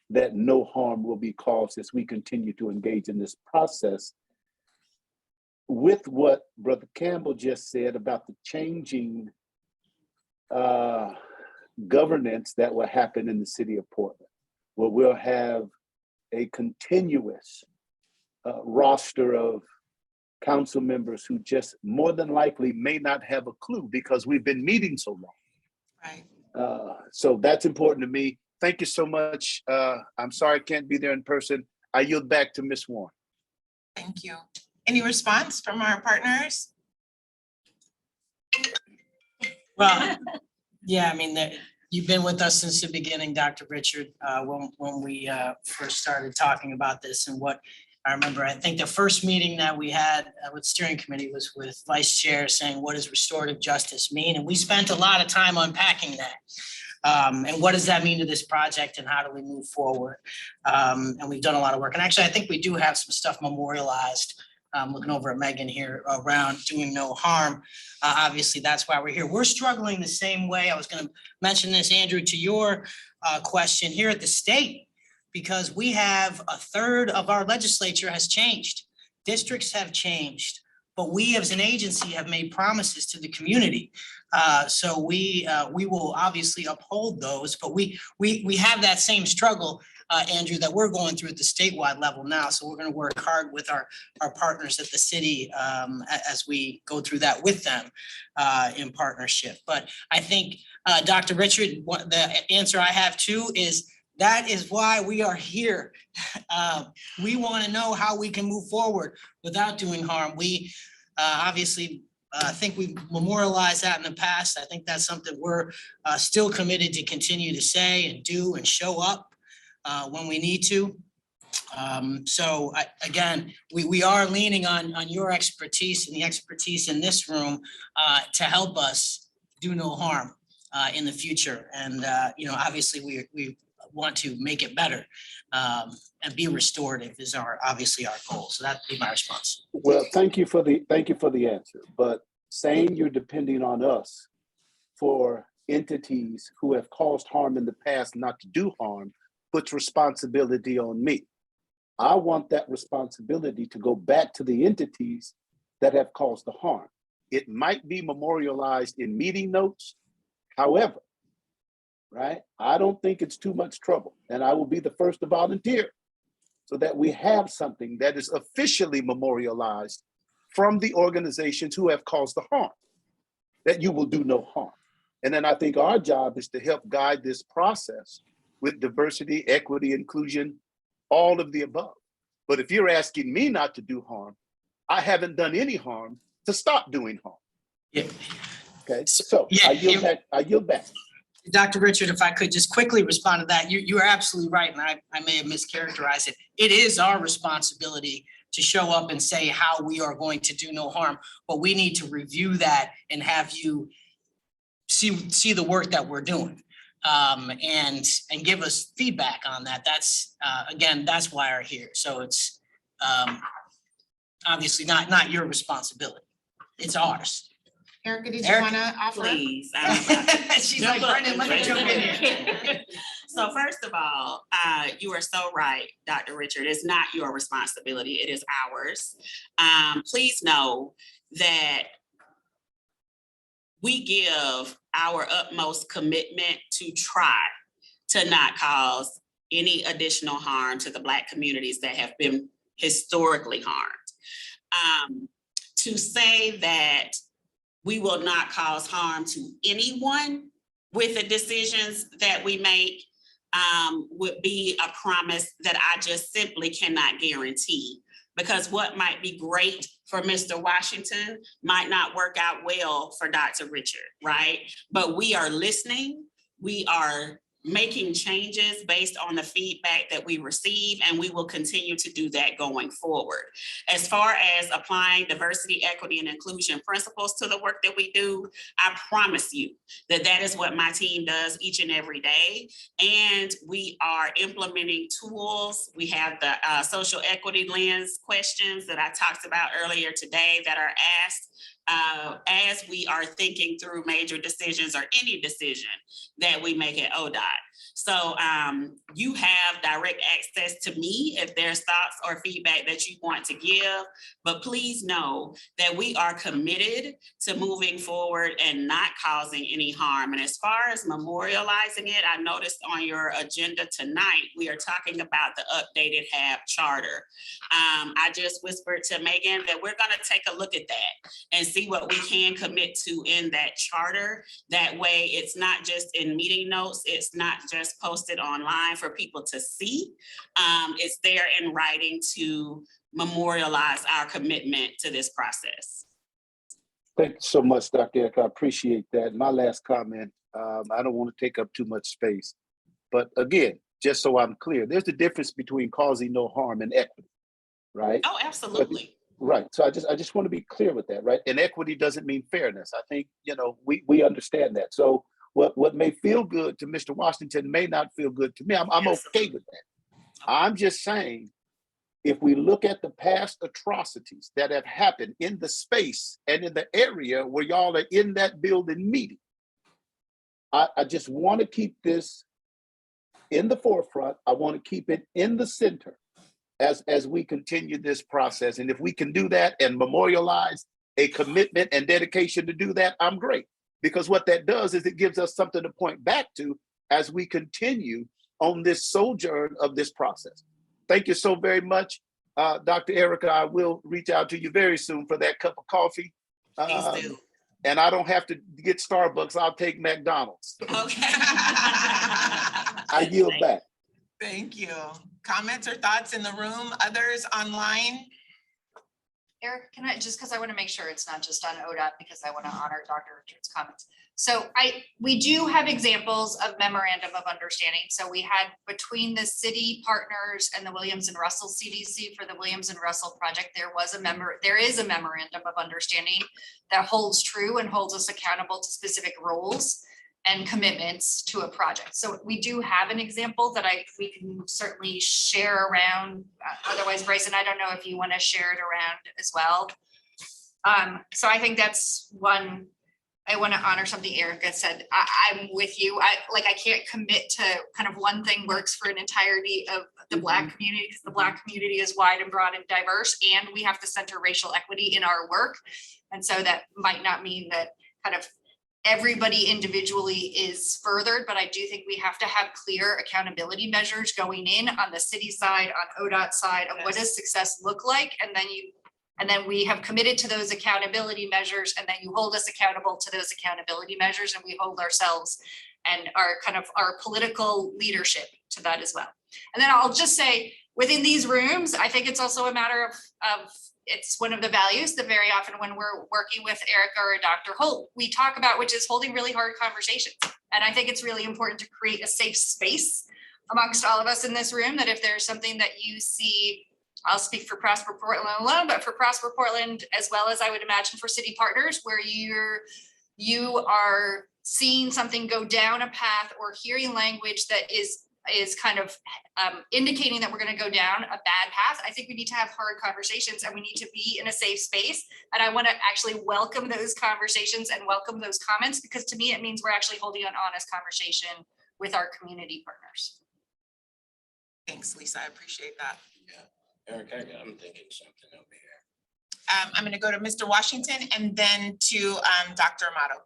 that no harm will be caused as we continue to engage in this process? With what Brother Campbell just said about the changing governance that will happen in the city of Portland, where we'll have a continuous roster of council members who just more than likely may not have a clue because we've been meeting so long. Right. So that's important to me. Thank you so much. I'm sorry I can't be there in person. I yield back to Ms. Warren. Thank you. Any response from our partners? Well, yeah, I mean, you've been with us since the beginning, Dr. Richard, when we first started talking about this. And what I remember, I think the first meeting that we had with steering committee was with Vice Chair saying, what does restorative justice mean? And we spent a lot of time unpacking that. And what does that mean to this project and how do we move forward? And we've done a lot of work. And actually, I think we do have some stuff memorialized. Looking over at Megan here around doing no harm. Obviously, that's why we're here. We're struggling the same way. I was going to mention this, Andrew, to your question here at the state, because we have a third of our legislature has changed. Districts have changed, but we as an agency have made promises to the community. So we will obviously uphold those, but we have that same struggle, Andrew, that we're going through at the statewide level now. So we're going to work hard with our partners at the city as we go through that with them in partnership. But I think, Dr. Richard, the answer I have too is that is why we are here. We want to know how we can move forward without doing harm. We obviously I think we've memorialized that in the past. I think that's something we're still committed to continue to say and do and show up when we need to. So again, we are leaning on your expertise and the expertise in this room to help us do no harm in the future. And obviously we want to make it better and be restorative is obviously our goal. So that'd be my response. Well, thank you for the answer. But saying you're depending on us for entities who have caused harm in the past not to do harm puts responsibility on me. I want that responsibility to go back to the entities that have caused the harm. It might be memorialized in meeting notes. However, right, I don't think it's too much trouble, and I will be the first to volunteer so that we have something that is officially memorialized from the organizations who have caused the harm, that you will do no harm. And then I think our job is to help guide this process with diversity, equity, inclusion, all of the above. But if you're asking me not to do harm, I haven't done any harm to stop doing harm. Yeah. Okay, so Yeah, I yield back. Dr. Richard, if I could just quickly respond to that, you are absolutely right, and I may have mischaracterized it. It is our responsibility to show up and say how we are going to do no harm, but we need to review that and have you see the work that we're doing and give us feedback on that. That's again, that's why we're here. So it's obviously not your responsibility. It's ours. Erica, did you want to offer? Please. She's like, Brendan, let me jump in here. So first of all, you are so right, Dr. Richard. It's not your responsibility. It is ours. Please know that we give our utmost commitment to try to not cause any additional harm to the Black communities that have been historically harmed. To say that we will not cause harm to anyone with the decisions that we make, would be a promise that I just simply cannot guarantee. Because what might be great for Mr. Washington might not work out well for Dr. Richard, right? But we are listening, we are making changes based on the feedback that we receive, and we will continue to do that going forward. As far as applying diversity, equity, and inclusion principles to the work that we do, I promise you that that is what my team does each and every day. And we are implementing tools. We have the social equity lens questions that I talked about earlier today that are asked as we are thinking through major decisions or any decision that we make at ODOT. So you have direct access to me if there's thoughts or feedback that you want to give, but please know that we are committed to moving forward and not causing any harm. And as far as memorializing it, I noticed on your agenda tonight, we are talking about the updated HAAB charter. I just whispered to Megan that we're gonna take a look at that and see what we can commit to in that charter. That way it's not just in meeting notes, it's not just posted online for people to see. It's there in writing to memorialize our commitment to this process. Thank you so much, Dr. Eric. I appreciate that. My last comment, I don't want to take up too much space, but again, just so I'm clear, there's a difference between causing no harm and equity, right? Oh, absolutely. Right. So I just want to be clear with that, right? And equity doesn't mean fairness. I think, we understand that. So what may feel good to Mr. Washington may not feel good to me. I'm okay with that. I'm just saying, if we look at the past atrocities that have happened in the space and in the area where y'all are in that building meeting, I just want to keep this in the forefront. I want to keep it in the center as we continue this process. And if we can do that and memorialize a commitment and dedication to do that, I'm great. Because what that does is it gives us something to point back to as we continue on this sojourn of this process. Thank you so very much, Dr. Erica. I will reach out to you very soon for that cup of coffee. Please do. And I don't have to get Starbucks, I'll take McDonald's. Okay. I yield back. Thank you. Comments or thoughts in the room, others online? Eric, can I, just because I want to make sure it's not just on ODOT, because I want to honor Dr. Richard's comments. So we do have examples of memorandum of understanding. So we had between the city partners and the Williams and Russell CDC for the Williams and Russell project, there is a memorandum of understanding that holds true and holds us accountable to specific roles and commitments to a project. So we do have an example that we can certainly share around. Otherwise, Bryson, I don't know if you want to share it around as well. So I think that's one. I want to honor something Erica said. I'm with you. I can't commit to kind of one thing works for an entirety of the Black community, because the Black community is wide and broad and diverse, and we have to center racial equity in our work. And so that might not mean that kind of everybody individually is furthered, but I do think we have to have clear accountability measures going in on the city side, on ODOT side of what does success look like, and then we have committed to those accountability measures, and then you hold us accountable to those accountability measures, and we hold ourselves and our political leadership to that as well. And then I'll just say, within these rooms, I think it's also a matter of it's one of the values that very often when we're working with Erica or Dr. Holt, we talk about, which is holding really hard conversations. And I think it's really important to create a safe space amongst all of us in this room, that if there's something that you see, I'll speak for Prosper Portland alone, but for Prosper Portland, as well as I would imagine for city partners, where you are seeing something go down a path or hearing language that is kind of indicating that we're going to go down a bad path. I think we need to have hard conversations, and we need to be in a safe space. And I want to actually welcome those conversations and welcome those comments, because to me, it means we're actually holding an honest conversation with our community partners. Thanks, Lisa. I appreciate that. Yeah, Eric, I'm thinking something over here. I'm going to go to Mr. Washington and then to Dr. Amato.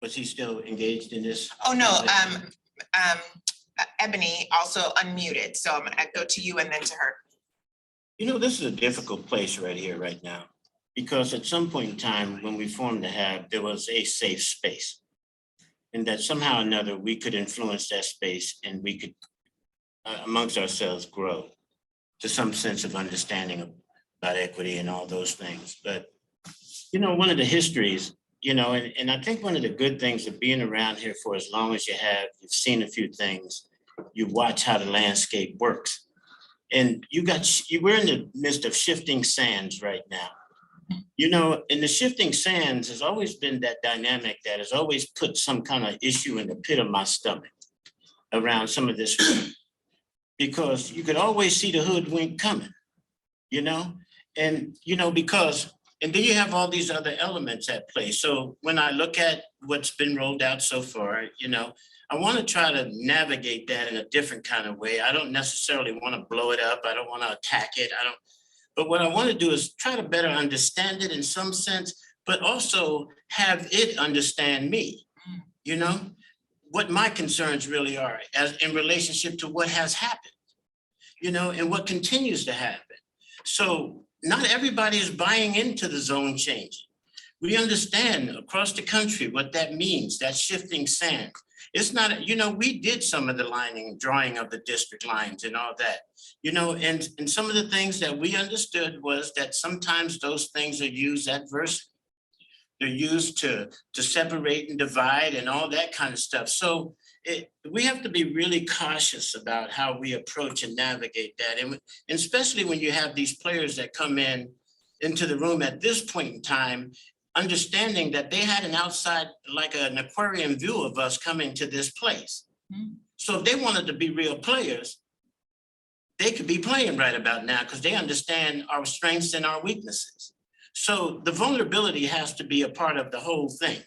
Was he still engaged in this? Oh, no. Ebony also unmuted, so I'm gonna go to you and then to her. You know, this is a difficult place right here, right now, because at some point in time when we formed the HAAB, there was a safe space. and that somehow or another we could influence that space and we could amongst ourselves grow to some sense of understanding about equity and all those things. But, you know, one of the histories, you know, and I think one of the good things of being around here for as long as you have, you've seen a few things, you watch how the landscape works. And we're in the midst of shifting sands right now. You know, in the shifting sands has always been that dynamic that has always put some kind of issue in the pit of my stomach around some of this work. Because you could always see the hoodwink coming, you know? And, you know, and then you have all these other elements at play. So when I look at what's been rolled out so far, you know, I want to try to navigate that in a different kind of way. I don't necessarily want to blow it up. I don't want to attack it. But what I want to do is try to better understand it in some sense, but also have it understand me, you know, what my concerns really are as in relationship to what has happened, you know, and what continues to happen. So not everybody is buying into the zone changing. We understand across the country what that means, that shifting sand. It's not, you know, we did some of the drawing of the district lines and all that, you know, and some of the things that we understood was that sometimes those things are used adversely. They're used to separate and divide and all that kind of stuff. So we have to be really cautious about how we approach and navigate that. And especially when you have these players that come into the room at this point in time, understanding that they had an outside, like an aquarium view of us coming to this place. So if they wanted to be real players, they could be playing right about now because they understand our strengths and our weaknesses. So the vulnerability has to be a part of the whole thing,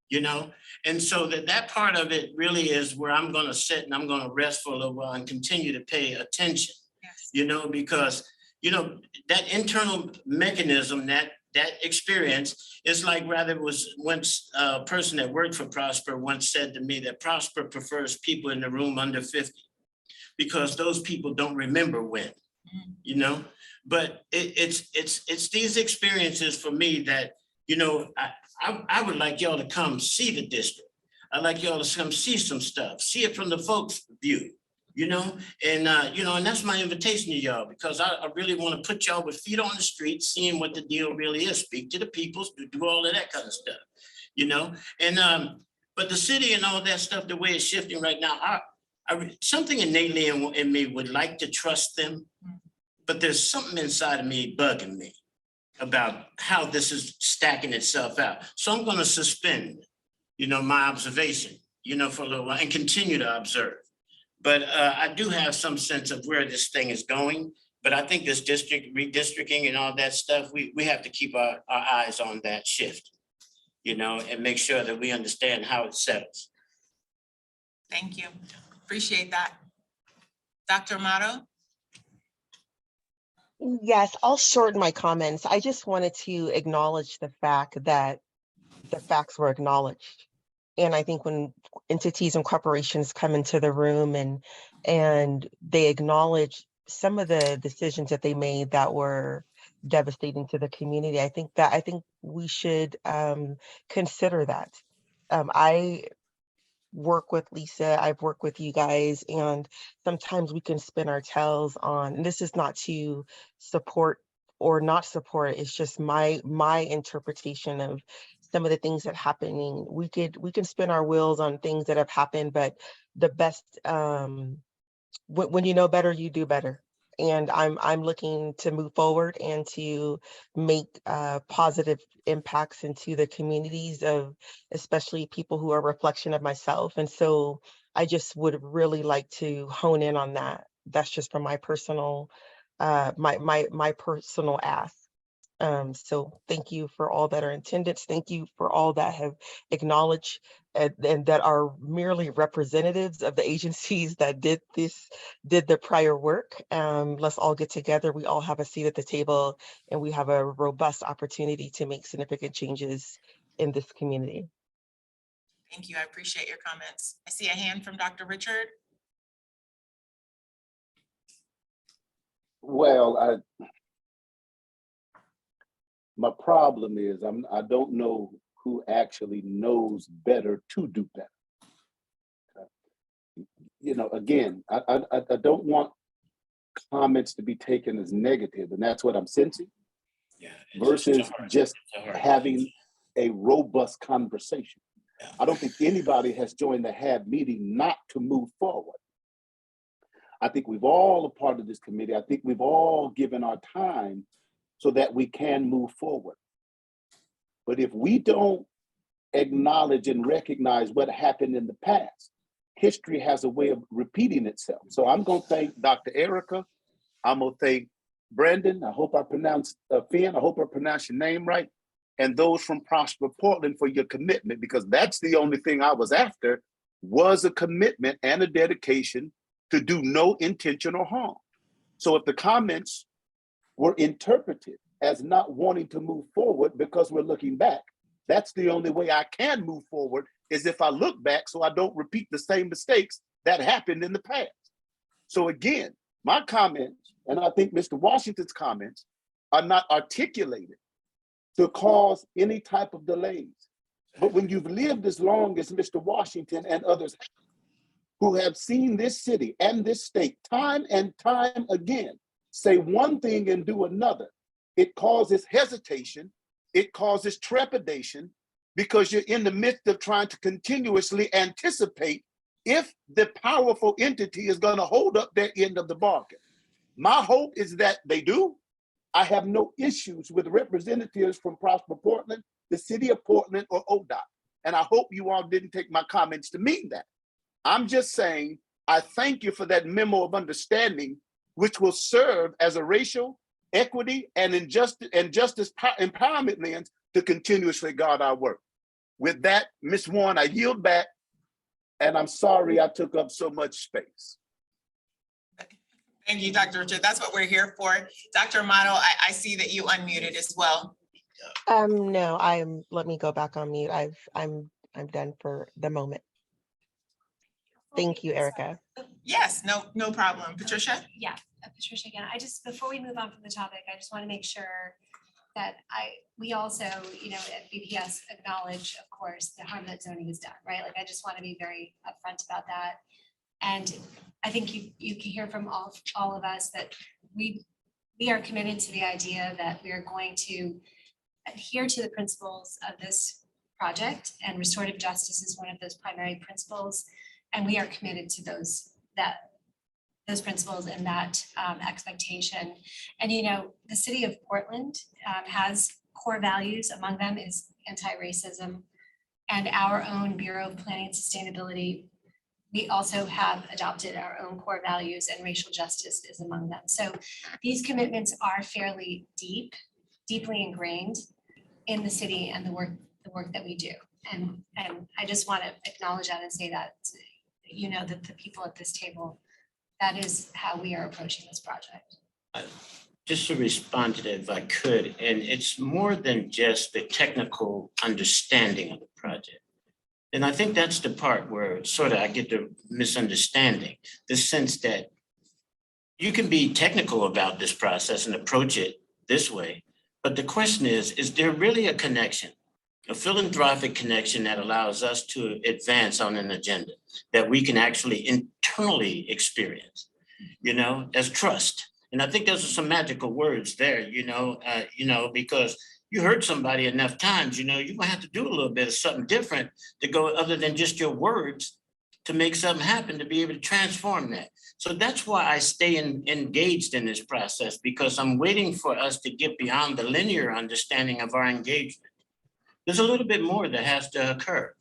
you know? And so that part of it really is where I'm gonna sit and I'm gonna rest for a little while and continue to pay attention, you know, because, you know, that internal mechanism, that experience is like rather was once a person that worked for Prosper once said to me that Prosper prefers people in the room under 50 because those people don't remember when, you know? But it's these experiences for me that, you know, I would like y'all to come see the district. I'd like y'all to come see some stuff, see it from the folks' view, you know? And, you know, and that's my invitation to y'all because I really want to put y'all with feet on the street, seeing what the deal really is, speak to the people, do all of that kind of stuff, you know? And, but the city and all that stuff, the way it's shifting right now, something innately in me would like to trust them. But there's something inside of me bugging me about how this is stacking itself out. So I'm going to suspend, you know, my observation, you know, for a little while and continue to observe. But I do have some sense of where this thing is going. But I think this redistricting and all that stuff, we have to keep our eyes on that shift, you know, and make sure that we understand how it settles. Thank you. Appreciate that. Dr. Amato? Yes, I'll shorten my comments. I just wanted to acknowledge the fact that the facts were acknowledged. And I think when entities and corporations come into the room and they acknowledge some of the decisions that they made that were devastating to the community, I think we should consider that. I work with Lisa, I've worked with you guys, and sometimes we can spin our tails on, and this is not to support or not support, it's just my interpretation of some of the things that happening. We can spin our wheels on things that have happened, but the best, when you know better, you do better. And I'm looking to move forward and to make positive impacts into the communities of especially people who are a reflection of myself. And so I just would really like to hone in on that. That's just from my personal my personal ask. So thank you for all that are in attendance. Thank you for all that have acknowledged and that are merely representatives of the agencies that did the prior work. Let's all get together. We all have a seat at the table and we have a robust opportunity to make significant changes in this community. Thank you. I appreciate your comments. I see a hand from Dr. Richard. Well, my problem is I don't know who actually knows better to do better. You know, again, I don't want comments to be taken as negative, and that's what I'm sensing, Yeah. versus just having a robust conversation. Yeah. I don't think anybody has joined the HAAB meeting not to move forward. I think we've all a part of this committee. I think we've all given our time so that we can move forward. But if we don't acknowledge and recognize what happened in the past, history has a way of repeating itself. So I'm going to thank Dr. Erica. I'm going to thank Brandon. I hope I pronounced Finn. I hope I pronounced your name right. And those from Prosper Portland for your commitment, because that's the only thing I was after, was a commitment and a dedication to do no intentional harm. So if the comments were interpreted as not wanting to move forward because we're looking back, that's the only way I can move forward, is if I look back so I don't repeat the same mistakes that happened in the past. So again, my comments, and I think Mr. Washington's comments, are not articulated to cause any type of delays. But when you've lived as long as Mr. Washington and others who have seen this city and this state time and time again say one thing and do another, it causes hesitation, it causes trepidation, because you're in the midst of trying to continuously anticipate if the powerful entity is going to hold up their end of the bargain. My hope is that they do. I have no issues with representatives from Prosper Portland, the city of Portland, or ODOT. And I hope you all didn't take my comments to mean that. I'm just saying, I thank you for that memo of understanding, which will serve as a racial, equity, and justice empowerment lens to continuously guard our work. With that, Ms. Warren, I yield back, and I'm sorry I took up so much space. Thank you, Dr. Richard. That's what we're here for. Dr. Amato, I see that you unmuted as well. No, let me go back on mute. I'm done for the moment. Thank you, Erica. Yes, no problem. Patricia? Yeah, Patricia again. Before we move on from the topic, I just want to make sure that we also, at BPS acknowledge, of course, the harm that zoning has done, right? Like, I just want to be very upfront about that. And I think you can hear from all of us that we are committed to the idea that we are going to adhere to the principles of this project, and restorative justice is one of those primary principles. And we are committed to those principles and that expectation. And the city of Portland has core values. Among them is anti-racism, and our own Bureau of Planning and Sustainability, we also have adopted our own core values, and racial justice is among them. So these commitments are fairly deeply ingrained in the city and the work that we do. And I just want to acknowledge that and say that, that the people at this table, that is how we are approaching this project. Just to respond to that, if I could, and it's more than just the technical understanding of the project. And I think that's the part where sort of I get the misunderstanding, the sense that you can be technical about this process and approach it this way. But the question is there really a connection, a philanthropic connection that allows us to advance on an agenda that we can actually internally experience, as trust? And I think those are some magical words there, because you heard somebody enough times, you're gonna have to do a little bit of something different to go other than just your words to make something happen, to be able to transform that. So that's why I stay engaged in this process, because I'm waiting for us to get beyond the linear understanding of our engagement. There's a little bit more that has to occur.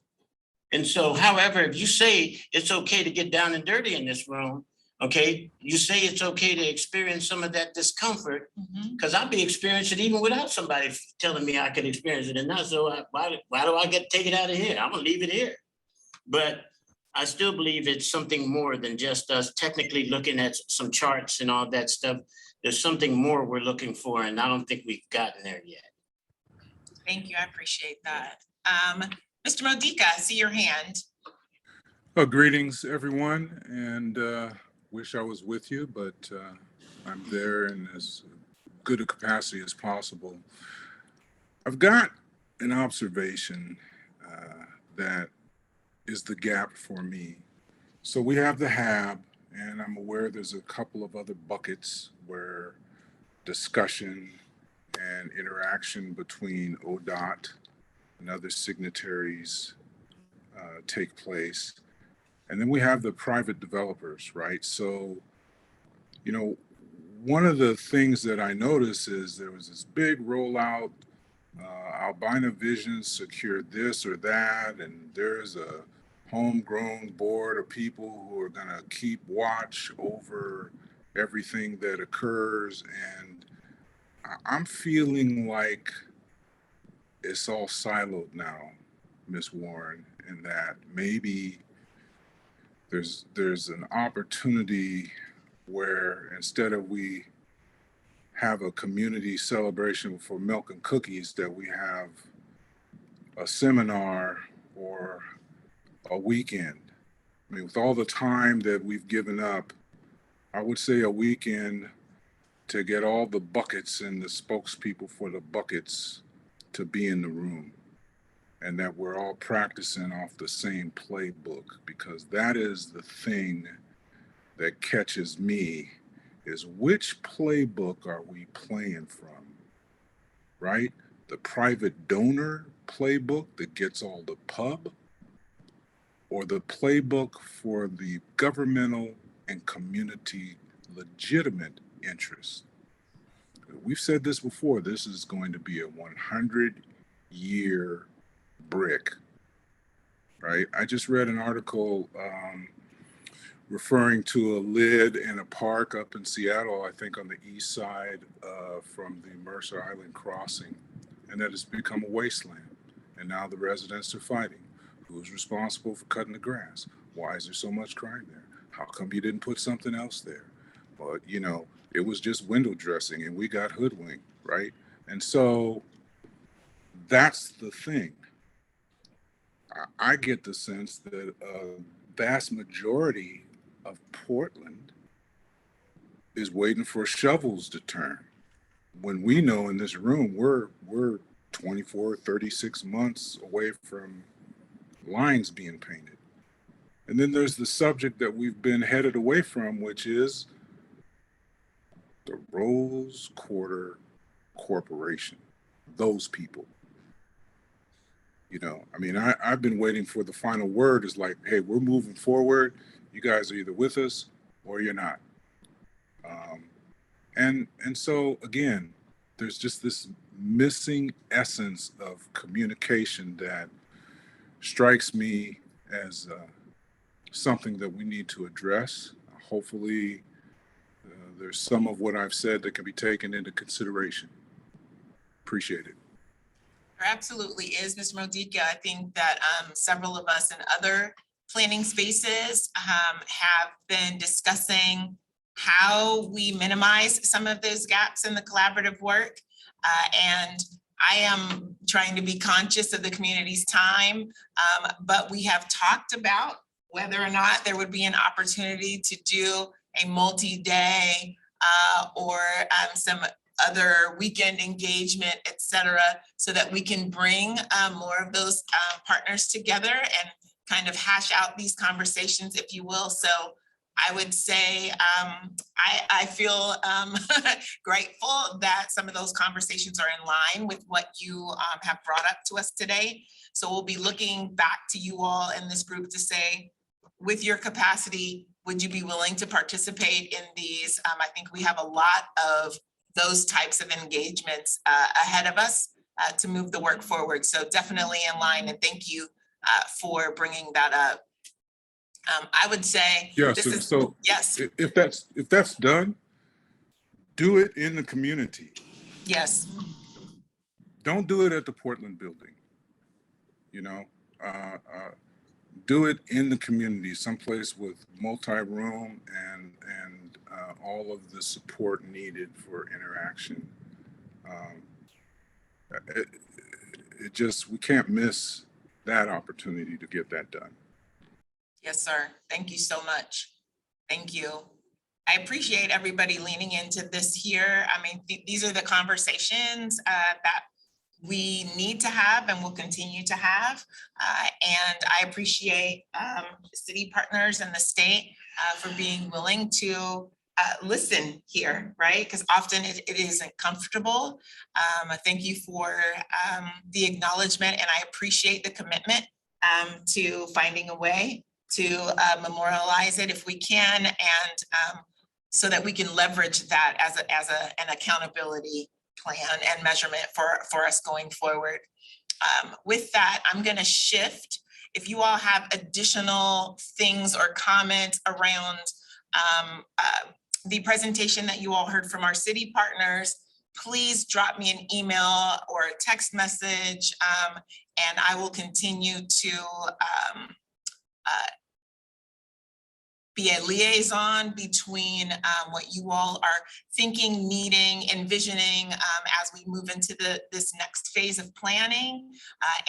And so, however, if you say it's okay to get down and dirty in this room, okay, you say it's okay to experience some of that discomfort, because I'll be experiencing it even without somebody telling me I could experience it. And not so why do I get to take it out of here? I'm gonna leave it here. But I still believe it's something more than just us technically looking at some charts and all that stuff. There's something more we're looking for, and I don't think we've gotten there yet. Thank you, I appreciate that. Mr. Modica, I see your hand. Greetings, everyone, and wish I was with you, but I'm there in as good a capacity as possible. I've got an observation that is the gap for me. So we have the HAAB, and I'm aware there's a couple of other buckets where discussion and interaction between ODOT and other signatories take place. And then we have the private developers, right? So, you know, one of the things that I noticed is there was this big rollout, Albina Vision secured this or that, and there's a homegrown board of people who are gonna keep watch over everything that occurs. And I'm feeling like it's all siloed now, Ms. Warren, and that maybe there's an opportunity where instead of we have a community celebration for milk and cookies, that we have a seminar or a weekend. I mean, with all the time that we've given up, I would say a weekend to get all the buckets and the spokespeople for the buckets to be in the room, and that we're all practicing off the same playbook, because that is the thing that catches me, is which playbook are we playing from, right? The private donor playbook that gets all the pub, or the playbook for the governmental and community legitimate interests? We've said this before, this is going to be a 100-year brick, right? I just read an article referring to a lid in a park up in Seattle, I think on the east side from the Mercer Island crossing, and that has become a wasteland. And now the residents are fighting. Who's responsible for cutting the grass? Why is there so much crime there? How come you didn't put something else there? But, you know, it was just window dressing and we got hoodwinked, right? And so that's the thing. I get the sense that a vast majority of Portland is waiting for shovels to turn, when we know in this room we're 24, 36 months away from lines being painted. And then there's the subject that we've been headed away from, which is the Rose Quarter Corporation, those people. You know, I mean, I've been waiting for the final word. Is like, hey, we're moving forward. You guys are either with us or you're not. And so again, there's just this missing essence of communication that strikes me as something that we need to address. Hopefully, there's some of what I've said that can be taken into consideration. Appreciate it. There absolutely is, Mr. Modica. I think that several of us in other planning spaces have been discussing how we minimize some of those gaps in the collaborative work. And I am trying to be conscious of the community's time, but we have talked about whether or not there would be an opportunity to do a multi-day or some other weekend engagement, et cetera, so that we can bring more of those partners together and kind of hash out these conversations, if you will. So I would say I feel grateful that some of those conversations are in line with what you have brought up to us today. So we'll be looking back to you all in this group to say, with your capacity, would you be willing to participate in these? I think we have a lot of those types of engagements ahead of us to move the work forward. So definitely in line, and thank you for bringing that up. I would say, Yes, yes, if that's done, do it in the community. yes, Don't do it at the Portland building. You know, do it in the community, someplace with multi-room and all of the support needed for interaction. It just, we can't miss that opportunity to get that done. yes, sir. Thank you so much. Thank you. I appreciate everybody leaning into this here. I mean, these are the conversations that we need to have and will continue to have. And I appreciate city partners and the state for being willing to listen here, right? Because often it isn't comfortable. Thank you for the acknowledgement, and I appreciate the commitment to finding a way to memorialize it if we can, and so that we can leverage that as an accountability plan and measurement for us going forward. With that, I'm gonna shift. If you all have additional things or comments around the presentation that you all heard from our city partners, please drop me an email or a text message, and I will continue to be a liaison between what you all are thinking, needing, envisioning as we move into this next phase of planning.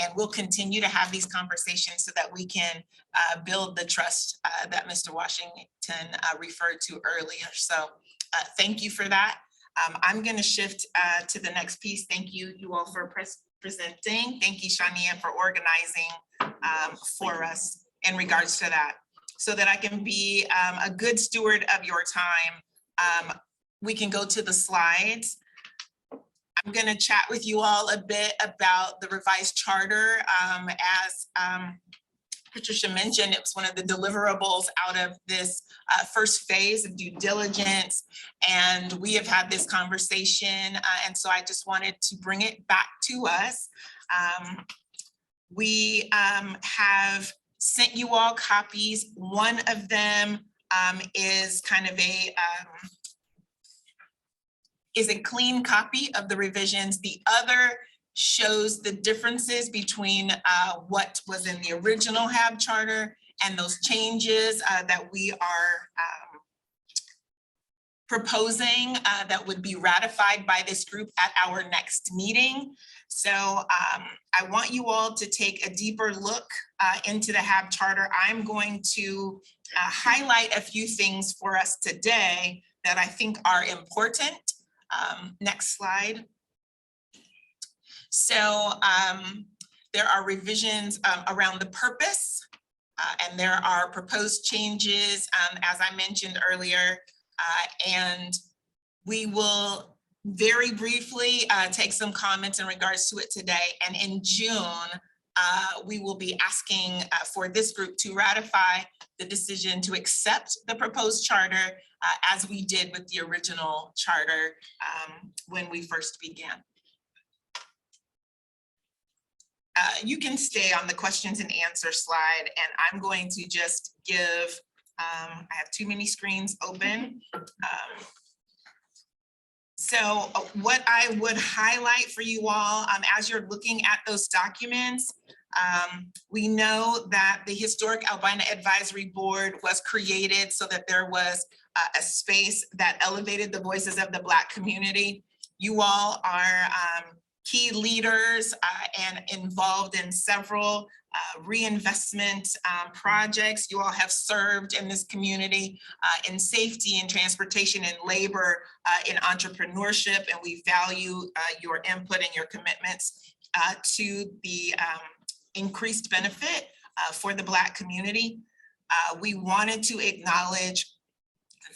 And we'll continue to have these conversations so that we can build the trust that Mr. Washington referred to earlier. So thank you for that. I'm going to shift to the next piece. Thank you all for presenting. Thank you, Shania, for organizing for us in regards to that, so that I can be a good steward of your time. We can go to the slides. I'm gonna chat with you all a bit about the revised charter. As Patricia mentioned, it was one of the deliverables out of this first phase of due diligence. And we have had this conversation. And so I just wanted to bring it back to us. We have sent you all copies. One of them is kind of a clean copy of the revisions. The other shows the differences between what was in the original HAAB charter and those changes that we are proposing that would be ratified by this group at our next meeting. So I want you all to take a deeper look into the HAAB charter. I'm going to highlight a few things for us today that I think are important. Next slide. So there are revisions around the purpose, and there are proposed changes, as I mentioned earlier, and we will very briefly take some comments in regards to it today. And in June, we will be asking for this group to ratify the decision to accept the proposed charter as we did with the original charter when we first began. You can stay on the questions and answer slide, and I'm going to just give, I have too many screens open. So what I would highlight for you all as you're looking at those documents, we know that the Historic Albina Advisory Board was created so that there was a space that elevated the voices of the Black community. You all are key leaders and involved in several reinvestment projects. You all have served in this community in safety and transportation and labor, in entrepreneurship, and we value your input and your commitments to the increased benefit for the Black community. We wanted to acknowledge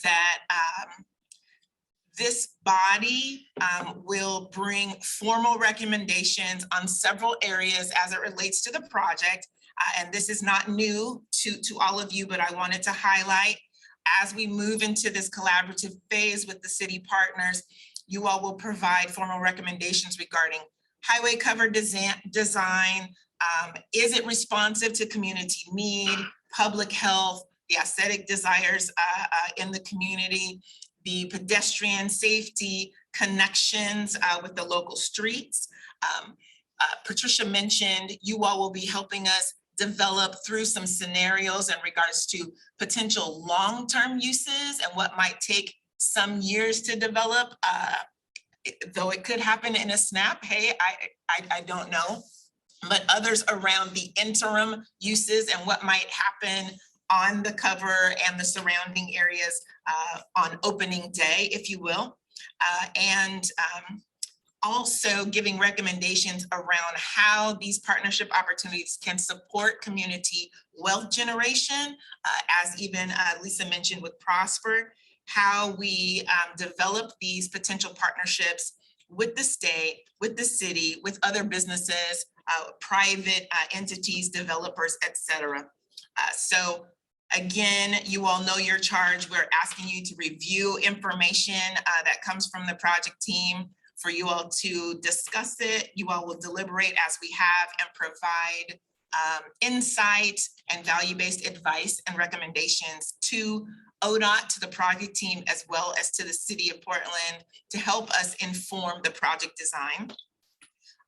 that this body will bring formal recommendations on several areas as it relates to the project. And this is not new to all of you, but I wanted to highlight as we move into this collaborative phase with the city partners, you all will provide formal recommendations regarding highway cover design. Is it responsive to community need, public health, the aesthetic desires in the community, the pedestrian safety connections with the local streets. Patricia mentioned you all will be helping us develop through some scenarios in regards to potential long-term uses and what might take some years to develop, though it could happen in a snap. Hey, I don't know, but others around the interim uses and what might happen on the cover and the surrounding areas on opening day, if you will. And also giving recommendations around how these partnership opportunities can support community wealth generation, as even Lisa mentioned with Prosper, how we develop these potential partnerships with the state, with the city, with other businesses, private entities, developers, et cetera. So again, you all know your charge. We're asking you to review information that comes from the project team, for you all to discuss it. You all will deliberate as we have and provide insight and value-based advice and recommendations to ODOT, to the project team, as well as to the city of Portland to help us inform the project design.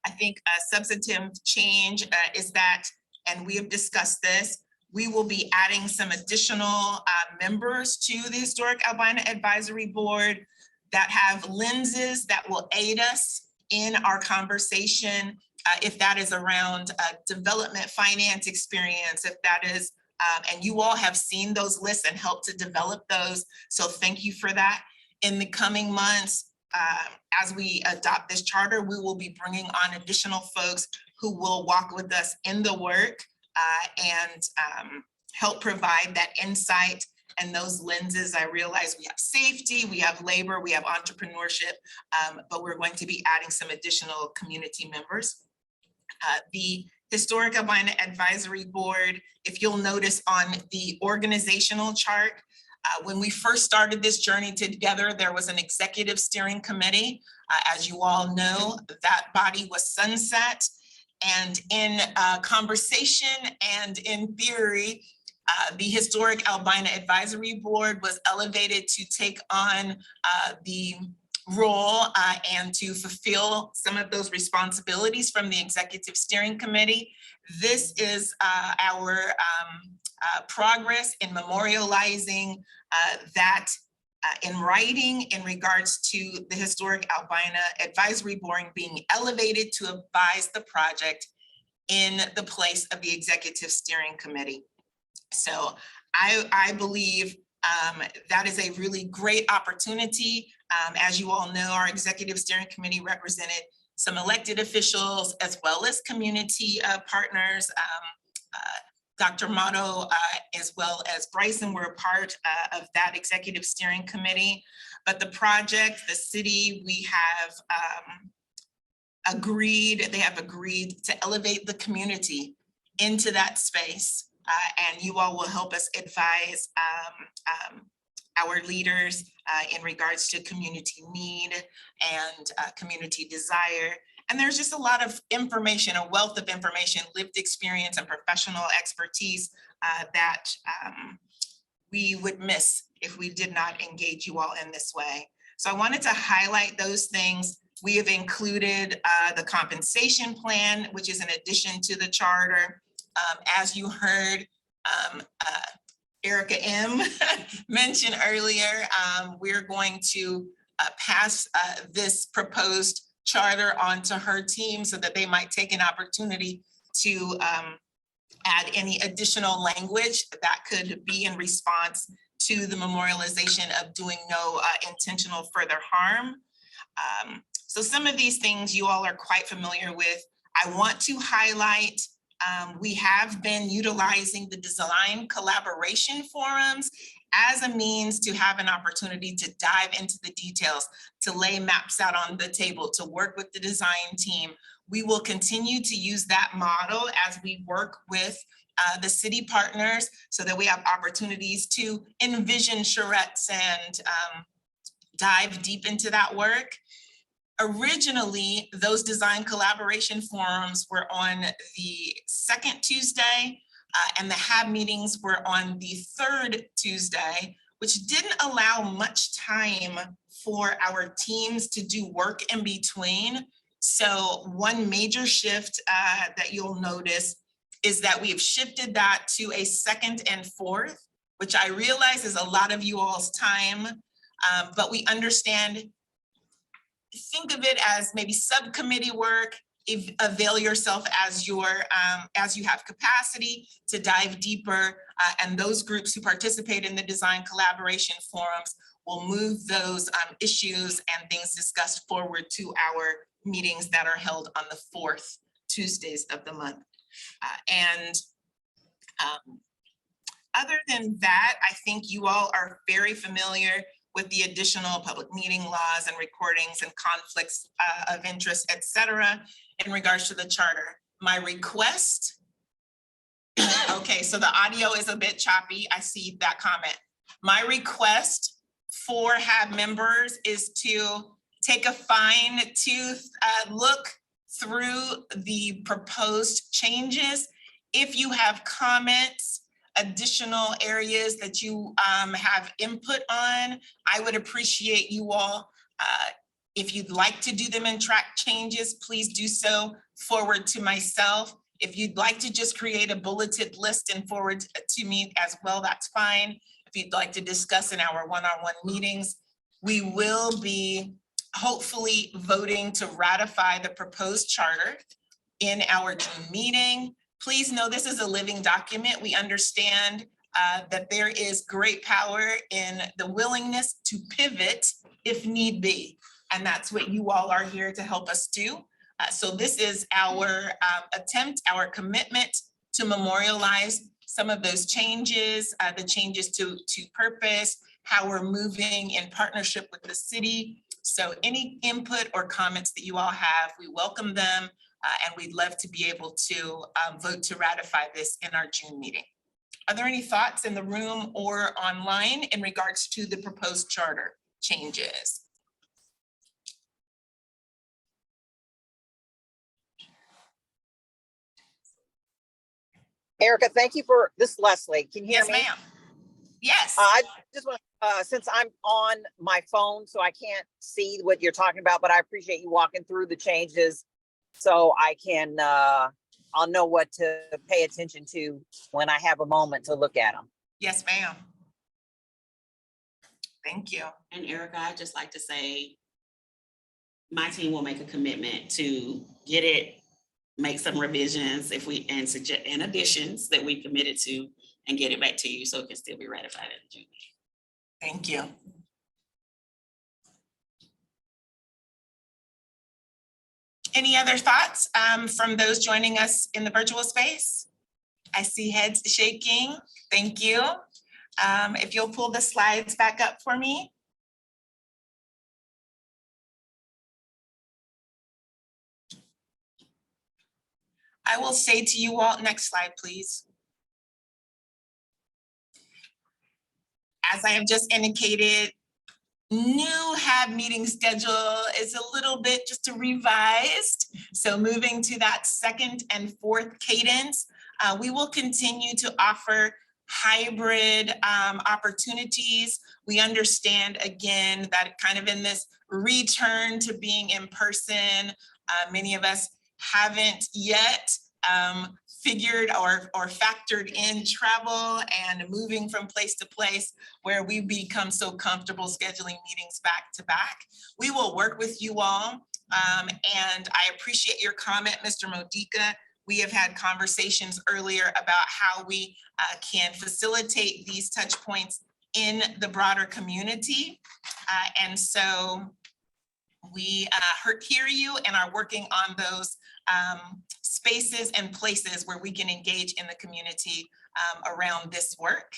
I think a substantive change is that, and we have discussed this, we will be adding some additional members to the Historic Albina Advisory Board that have lenses that will aid us in our conversation. If that is around development finance experience, if that is, and you all have seen those lists and helped to develop those. So thank you for that. In the coming months, as we adopt this charter, we will be bringing on additional folks who will walk with us in the work and help provide that insight and those lenses. I realize we have safety, we have labor, we have entrepreneurship, but we're going to be adding some additional community members. The Historic Albina Advisory Board, if you'll notice on the organizational chart, when we first started this journey together, there was an executive steering committee. As you all know, that body was sunset. And in conversation and in theory, the Historic Albina Advisory Board was elevated to take on the role and to fulfill some of those responsibilities from the Executive Steering Committee. This is our progress in memorializing that in writing in regards to the Historic Albina Advisory Board being elevated to advise the project in the place of the Executive Steering Committee. So I believe that is a really great opportunity. As you all know, our Executive Steering Committee represented some elected officials as well as community partners. Dr. Motto, as well as Bryson, were a part of that Executive Steering Committee. But the project, the city, we have they have agreed to elevate the community into that space. And you all will help us advise our leaders in regards to community need and community desire. And there's just a lot of information, a wealth of information, lived experience and professional expertise that we would miss if we did not engage you all in this way. So I wanted to highlight those things. We have included the compensation plan, which is in addition to the charter. As you heard Erica M. mention earlier, we're going to pass this proposed charter onto her team so that they might take an opportunity to add any additional language that could be in response to the memorialization of doing no intentional further harm. So some of these things you all are quite familiar with. I want to highlight we have been utilizing the design collaboration forums as a means to have an opportunity to dive into the details, to lay maps out on the table, to work with the design team. We will continue to use that model as we work with the city partners so that we have opportunities to envision charrettes and dive deep into that work. Originally, those design collaboration forums were on the second Tuesday and the HAAB meetings were on the third Tuesday, which didn't allow much time for our teams to do work in between. So one major shift that you'll notice is that we have shifted that to a second and fourth, which I realize is a lot of you all's time, but we understand. Think of it as maybe subcommittee work. Avail yourself as you have capacity to dive deeper, and those groups who participate in the design collaboration forums will move those issues and things discussed forward to our meetings that are held on the fourth Tuesdays of the month. And other than that, I think you all are very familiar with the additional public meeting laws and recordings and conflicts of interest, et cetera, in regards to the charter. My request, okay, so the audio is a bit choppy. I see that comment. My request for HAAB members is to take a fine tooth look through the proposed changes. If you have comments, additional areas that you have input on, I would appreciate you all. If you'd like to do them in track changes, please do so forward to myself. If you'd like to just create a bulleted list and forward to me as well, that's fine. If you'd like to discuss in our one-on-one meetings, we will be hopefully voting to ratify the proposed charter in our June meeting. Please know this is a living document. We understand that there is great power in the willingness to pivot if need be. And that's what you all are here to help us do. So this is our attempt, our commitment to memorialize some of those changes, the changes to purpose, how we're moving in partnership with the city. So any input or comments that you all have, we welcome them. And we'd love to be able to vote to ratify this in our June meeting. Are there any thoughts in the room or online in regards to the proposed charter changes? Erica, thank you for this. Leslie, can you hear Yes, me? ma'am. Yes. I just want, since I'm on my phone, so I can't see what you're talking about, but I appreciate you walking through the changes so I can, I'll know what to pay attention to when I have a moment to look at them. Yes, ma'am. Thank you. And Erica, I'd just like to say, my team will make a commitment to get it, make some revisions if we, and suggest, and additions that we committed to, and get it back to you so it can still be ratified in June. Thank you. Any other thoughts from those joining us in the virtual space? I see heads shaking. Thank you. If you'll pull the slides back up for me. I will say to you all, next slide, please. As I have just indicated, new HAAB meeting schedule is a little bit just revised. So moving to that second and fourth cadence, we will continue to offer hybrid opportunities. We understand again that kind of in this return to being in person, many of us haven't yet figured or factored in travel and moving from place to place where we become so comfortable scheduling meetings back to back. We will work with you all. And I appreciate your comment, Mr. Modica. We have had conversations earlier about how we can facilitate these touch points in the broader community. And so we hear you and are working on those spaces and places where we can engage in the community around this work.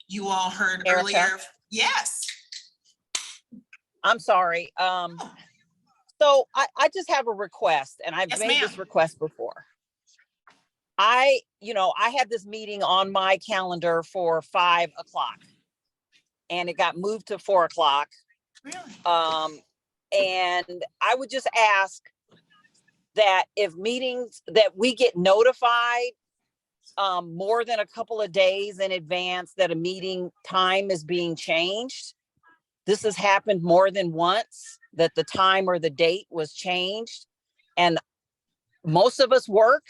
You all heard Erica? earlier. Yes. I'm sorry. So I just have a request, and I've Yes, made this ma'am. request before. I had this meeting on my calendar for 5 o'clock and it got moved to 4 o'clock. Really? And I would just ask that if meetings, that we get notified more than a couple of days in advance that a meeting time is being changed. This has happened more than once, that the time or the date was changed. And most of us work.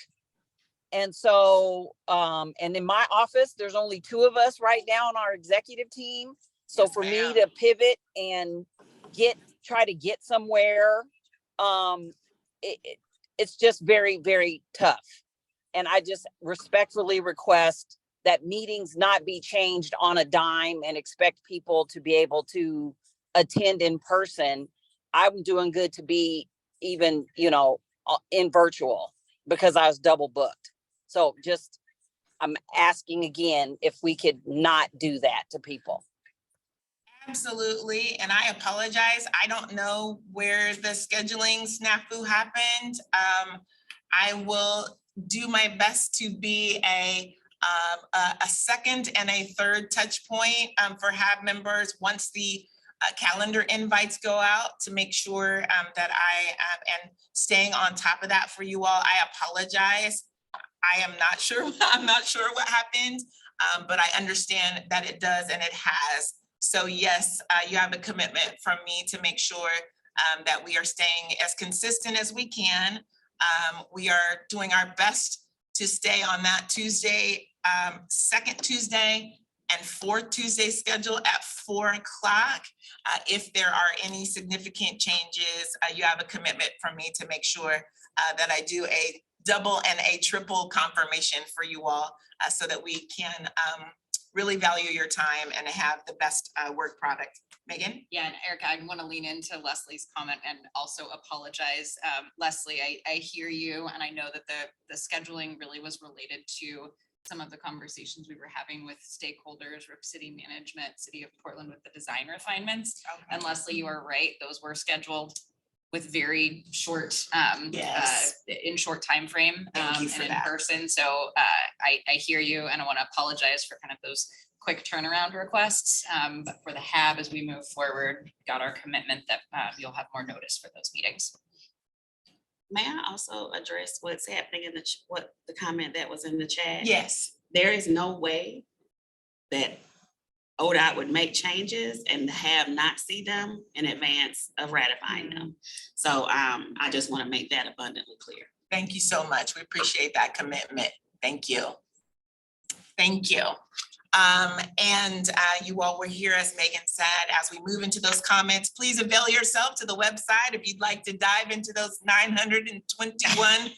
And so, and in my office, there's only 2 of us right now on our executive team. So Yes, for me ma'am. to pivot and try to get somewhere, it's just very, very tough. And I just respectfully request that meetings not be changed on a dime and expect people to be able to attend in person. I'm doing good to be even, in virtual because I was double booked. So just, I'm asking again if we could not do that to people. Absolutely, and I apologize. I don't know where the scheduling snafu happened. I will do my best to be a second and a third touch point for HAAB members once the calendar invites go out, to make sure that I am staying on top of that for you all. I apologize. I am not sure. I'm not sure what happened, but I understand that it does and it has. So yes, you have a commitment from me to make sure that we are staying as consistent as we can. We are doing our best to stay on that Tuesday, second Tuesday and fourth Tuesday schedule at 4 o'clock. If there are any significant changes, you have a commitment from me to make sure that I do a double and a triple confirmation for you all so that we can really value your time and have the best work product. Megan? Yeah, and Erica, I want to lean into Leslie's comment and also apologize. Leslie, I hear you, and I know that the scheduling really was related to some of the conversations we were having with stakeholders, RIP City Management, City of Portland with the design refinements. Okay. And Leslie, you are right, those were scheduled with very short, Yes. in short timeframe Thank you and for in that. person. So I hear you, and I want to apologize for kind of those quick turnaround requests. But for the HAAB, as we move forward, got our commitment that you'll have more notice for those meetings. May I also address what's happening in what the comment that was in the chat? Yes. There is no way that ODOT would make changes and have not see them in advance of ratifying them. So I just want to make that abundantly clear. Thank you so much. We appreciate that commitment. Thank you. Thank you. And you all were here, as Megan said, as we move into those comments, please avail yourself to the website if you'd like to dive into those 921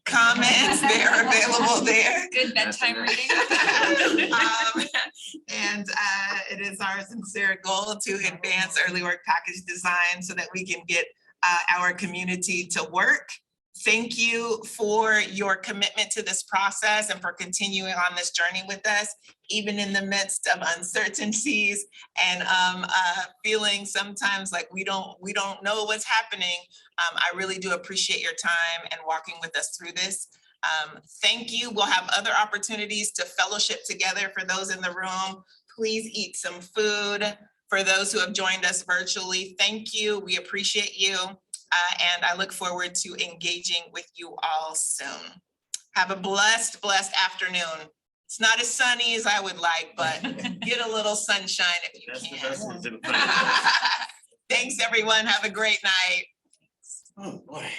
comments. They're available there. Good bedtime reading. And it is our sincere goal to advance early work package design so that we can get our community to work. Thank you for your commitment to this process and for continuing on this journey with us, even in the midst of uncertainties and feeling sometimes like we don't know what's happening. I really do appreciate your time and walking with us through this. Thank you. We'll have other opportunities to fellowship together. For those in the room, please eat some food. For those who have joined us virtually, thank you. We appreciate you. And I look forward to engaging with you all soon. Have a blessed afternoon. It's not as sunny as I would like, but get a little sunshine if you can. Thanks, everyone. Have a great night. Oh, boy.